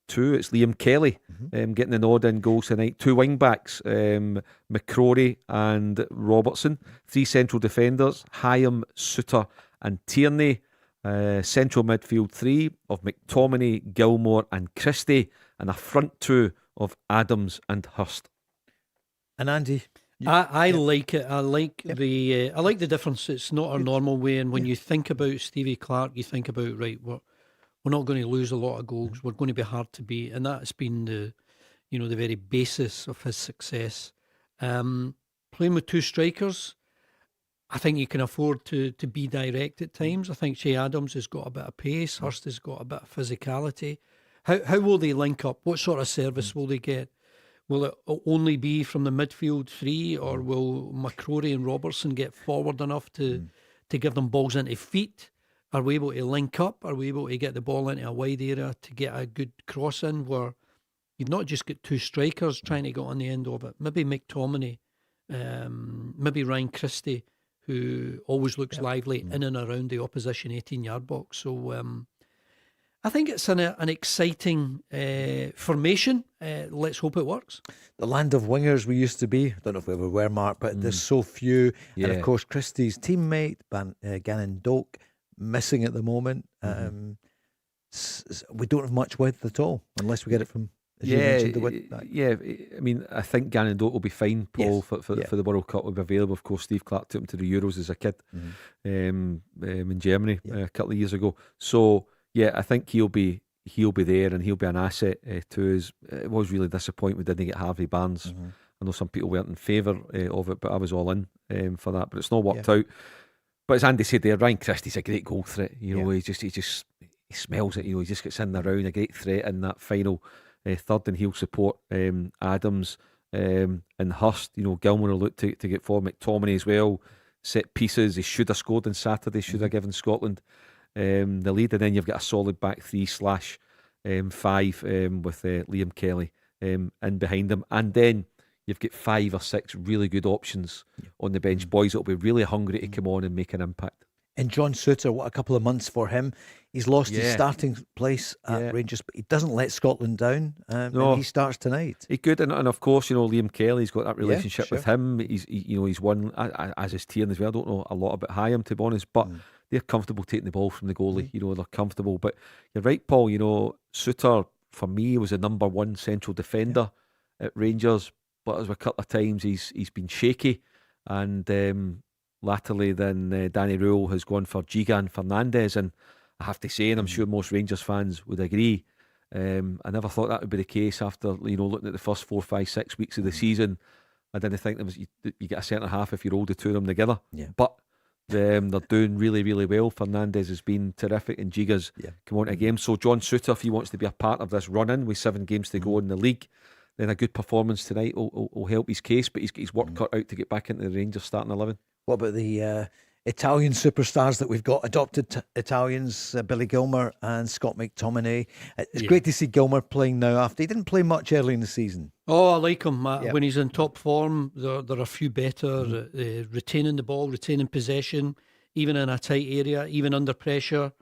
It's Liam Kelly getting the nod in goals tonight. 2 wing backs, McCrory and Robertson. 3 central defenders, Hyam, Suter and Tierney. Central midfield 3 of McTominay, Gilmore and Christie, and a front 2 of Adams and Hurst. And Andy, I like it. I like the difference. It's not our normal way. And when you think about Stevie Clark, you think about, right, we're not going to lose a lot of goals. We're going to be hard to beat, and that's been the very basis of his success. Playing with 2 strikers, I think you can afford to be direct at times. I think Shea Adams has got a bit of pace. Hurst has got a bit of physicality. How will they link up? What sort of service will they get? Will it only be from the midfield 3, or will McCrory and Robertson get forward enough to give them balls into feet? Are we able to link up? Are we able to get the ball into a wide area to get a good cross in, where you've not just got 2 strikers trying to get on the end of it? Maybe McTominay, maybe Ryan Christie, who always looks lively in and around the opposition 18-yard box. So I think it's an exciting formation. Let's hope it works. the land of wingers we used to be. I don't know if we ever were, Mark, but there's so few. And of course, Christie's teammate, Gannon Doak, missing at the moment. We don't have much width at all, unless we get it from, as you mentioned, the width back. Yeah, I mean, I think Gannon Doak will be fine, Paul, for the World Cup will be available. Of course, Steve Clark took him to the Euros as a kid in Germany a couple of years ago. So, yeah, I think he'll be there and he'll be an asset to us. It was really disappointing we didn't get Harvey Barnes. I know some people weren't in favour of it, but I was all in for that. But it's not worked out. But as Andy said there, Ryan Christie's a great goal threat. You know, he smells it. You know, he just gets in around, a great threat in that final third, and he'll support Adams and Hurst. You know, Gilmore will look to get forward. McTominay as well. Set pieces. He should have scored on Saturday. Should have given Scotland the lead, and then you've got a solid back 3/5 with Liam Kelly in behind him, and then you've got 5 or 6 really good options on the bench. Boys that'll be really hungry to come on and make an impact. And John Souttar, what a couple of months for him. He's lost his starting place at Rangers, but he doesn't let Scotland down. And he starts tonight. He could, and of course, you know, Liam Kelly's got that relationship with him. He's won, as is Tierney as well. I don't know a lot about Hyam, to be honest, but they're comfortable taking the ball from the goalie. You know, they're comfortable. But you're right, Paul. You know, Souttar for me was the number 1 central defender at Rangers, but as a couple of times he's been shaky, and latterly then Danny Rule has gone for Gigan Fernandez, and I have to say, and I'm sure most Rangers fans would agree, I never thought that would be the case after, you know, looking at the first 4, 5, 6 weeks of the season. I didn't think there was you get a centre half if you roll the two of them together. But They're doing really, really well. Fernandes has been terrific, and Giga's come on to a game. So John Souttar, if he wants to be a part of this run-in with 7 games to go in the league, then a good performance tonight will help his case. But he's got his work cut out to get back into the Rangers starting 11. What about the Italian superstars that we've got? Adopted Italians, Billy Gilmour and Scott McTominay. It's great to see Gilmour playing now after he didn't play much early in the season. Oh, I like him. When he's in top form, there are a few better. Retaining the ball, retaining possession, even in a tight area, even under pressure.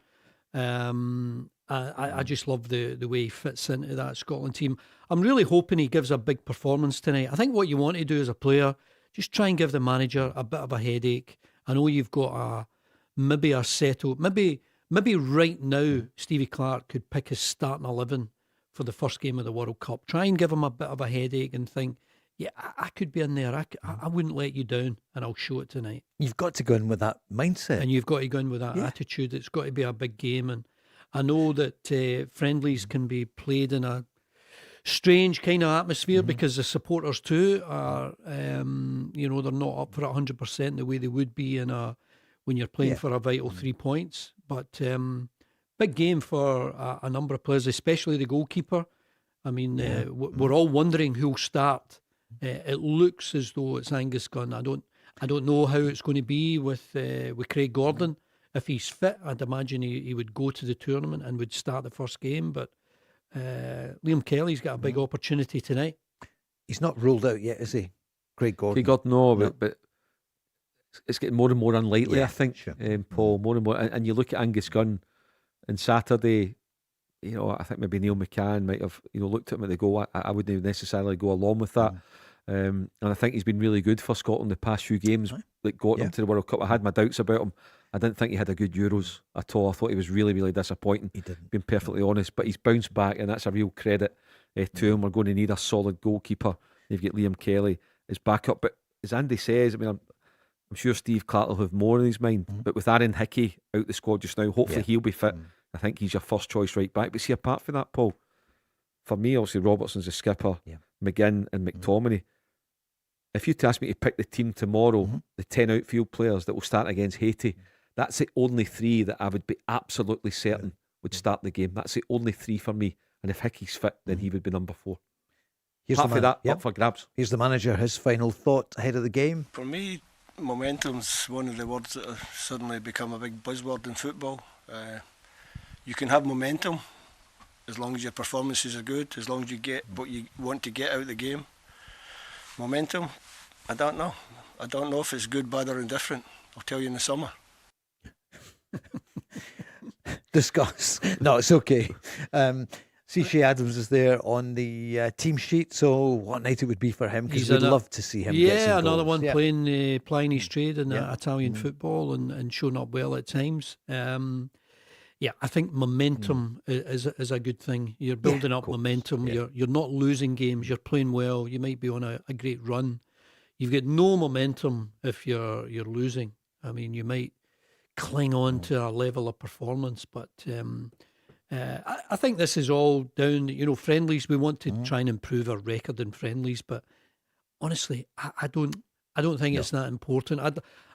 I just love the way he fits into that Scotland team. I'm really hoping he gives a big performance tonight. I think what you want to do as a player, just try and give the manager a bit of a headache. I know you've got maybe a settle. Maybe right now Stevie Clarke could pick his starting 11 for the first game of the World Cup. Try and give him a bit of a headache and think, yeah, I could be in there. I wouldn't let you down, and I'll show it tonight. You've got to go in with that mindset. And you've got to go in with that attitude. It's got to be a big game. And I know that friendlies can be played in a strange kind of atmosphere because the supporters too are, they're not up for 100% the way they would be when you're playing for a vital 3 points. But big game for a number of players, especially the goalkeeper. I mean, we're all wondering who'll start. It looks as though it's Angus Gunn. I don't know how it's going to be with Craig Gordon. If he's fit, I'd imagine he would go to the tournament and would start the first game. But Liam Kelly's got a big opportunity tonight. He's not ruled out yet, is he? Craig Gordon. But it's getting more and more unlikely, I think, Paul. More and more. And you look at Angus Gunn on Saturday, I think maybe Neil McCann might have, looked at him at the goal. I wouldn't necessarily go along with that. And I think he's been really good for Scotland the past few games that got him to the World Cup. I had my doubts about him. I didn't think he had a good Euros at all. I thought he was really, really disappointing. He didn't. Being perfectly honest, but he's bounced back, and that's a real credit to him. We're going to need a solid goalkeeper. You've got Liam Kelly as backup, but as Andy says, I mean, I'm sure Steve Clarke will have more in his mind. But with Aaron Hickey out the squad just now, hopefully he'll be fit. I think he's your first choice right back. But see, apart from that, Paul, for me, obviously Robertson's the skipper, McGinn and McTominay. If you'd ask me to pick the team tomorrow, the 10 outfield players that will start against Haiti, that's the only 3 that I would be absolutely certain would start the game. That's the only 3 for me. And if Hickey's fit, then he would be number 4. Apart from that, up for grabs. Here's the manager, his final thought ahead of the game. For me, momentum's one of the words that have suddenly become a big buzzword in football. You can have momentum as long as your performances are good, as long as you get what you want to get out of the game. Momentum, I don't know. I don't know if it's good, bad or indifferent. I'll tell you in the summer. Discuss. No, it's okay. Shea Adams is there on the team sheet, so what night it would be for him, because we'd love to see him get some another goals. one playing his trade in Italian football and showing up well at times. I think momentum is a good thing. You're building up momentum. You're not losing games. You're playing well. You might be on a great run. You've got no momentum if you're losing. I mean, you might cling on to a level of performance, but I think this is all down, friendlies. We want to try and improve our record in friendlies, but honestly, I don't think it's that important.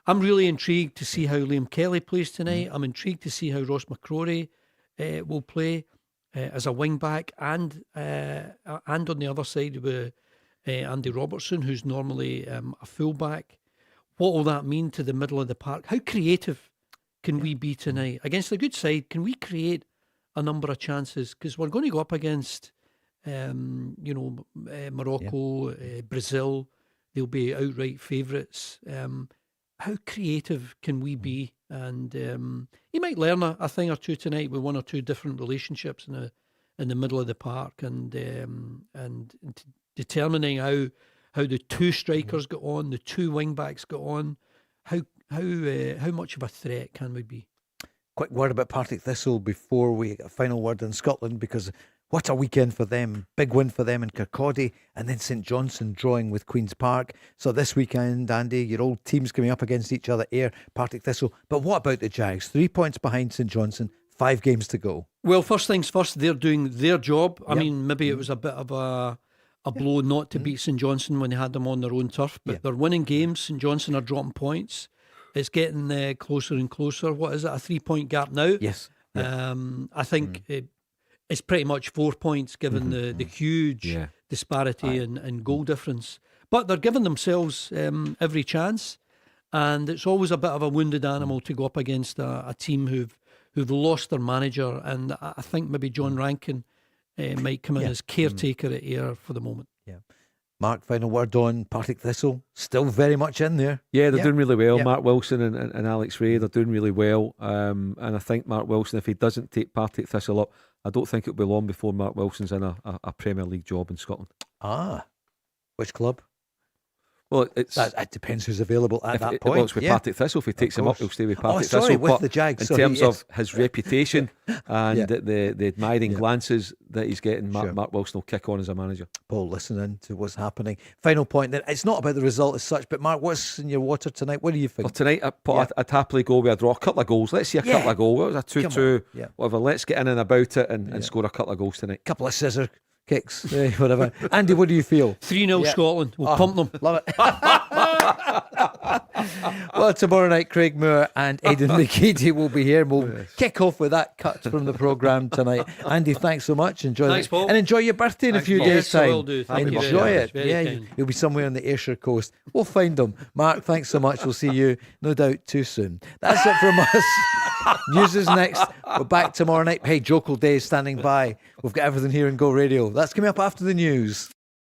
I'm really intrigued to see how Liam Kelly plays tonight. I'm intrigued to see how Ross McCrory will play as a wing back, and on the other side with Andy Robertson, who's normally a full back. What will that mean to the middle of the park? How creative can we be tonight against a good side? Can we create a number of chances? Because we're going to go up against Morocco, Brazil. They'll be outright favourites. How creative can we be? And he might learn a thing or two tonight with 1 or 2 different relationships in the middle of the park, and determining how the 2 strikers got on, the 2 wing backs got on. How much of a threat can we be? Quick word about Partick Thistle before we get a final word on Scotland, because what a weekend for them. Big win for them in Kirkcaldy, and then St Johnstone drawing with Queen's Park. So this weekend, Andy, your old teams coming up against each other, Ayr, Partick Thistle. But what about the Jags? 3 points behind St Johnstone, 5 games to go. Well, first things first, they're doing their job. I mean, maybe it was a bit of a blow not to beat St Johnstone when they had them on their own turf, but they're winning games. St Johnstone are dropping points. it's getting closer and closer. What is it? A 3-point gap now? Yes. Yeah. I think it's pretty much 4 points given the huge disparity in goal difference. But they're giving themselves every chance, and it's always a bit of a wounded animal to go up against a team who've lost their manager. And I think maybe John Rankin might come in as caretaker at Ayr for the moment. Yeah. Mark, final word on Partick Thistle. Still very much in there. Yeah, they're doing really well. Yeah. Mark Wilson and Alex Ray, they're doing really well. And I think Mark Wilson, if he doesn't take Partick Thistle up, I don't think it'll be long before Mark Wilson's in a Premier League job in Scotland. Which club? Well, It depends who's available at that point. Well, it's with Partick Thistle. If he takes him up, he'll stay with Partick Thistle. With but the Jags. in terms of his reputation and the admiring glances that he's getting, Mark Wilson will kick on as a manager. Paul, listening to what's happening. Final point then. It's not about the result as such, but Mark, what's in your water tonight? What do you think? Well, tonight, I'd happily go with a draw. A couple of goals. Let's see a couple of goals. What was a 2-2? Whatever. Let's get in and about it and score a couple of goals tonight. Couple of scissor kicks, whatever. Andy, what do you feel? 3-0 Scotland. We'll pump them. Love it. Well, tomorrow night, Craig Moore and Aidan McGeady will be here. We'll kick off with that cut from the programme tonight. Andy, thanks so much. Thanks, Paul. And enjoy your birthday in a few days' time. I will do. Thank you enjoy very it. much. Very kind. You'll be somewhere on the Ayrshire coast. We'll find them. Mark, thanks so much. We'll see you, no doubt, too soon. That's it from us. News is next. We're back tomorrow night. Hey, Jokel Day is standing by. We've got everything here in Go Radio. That's coming up after the news.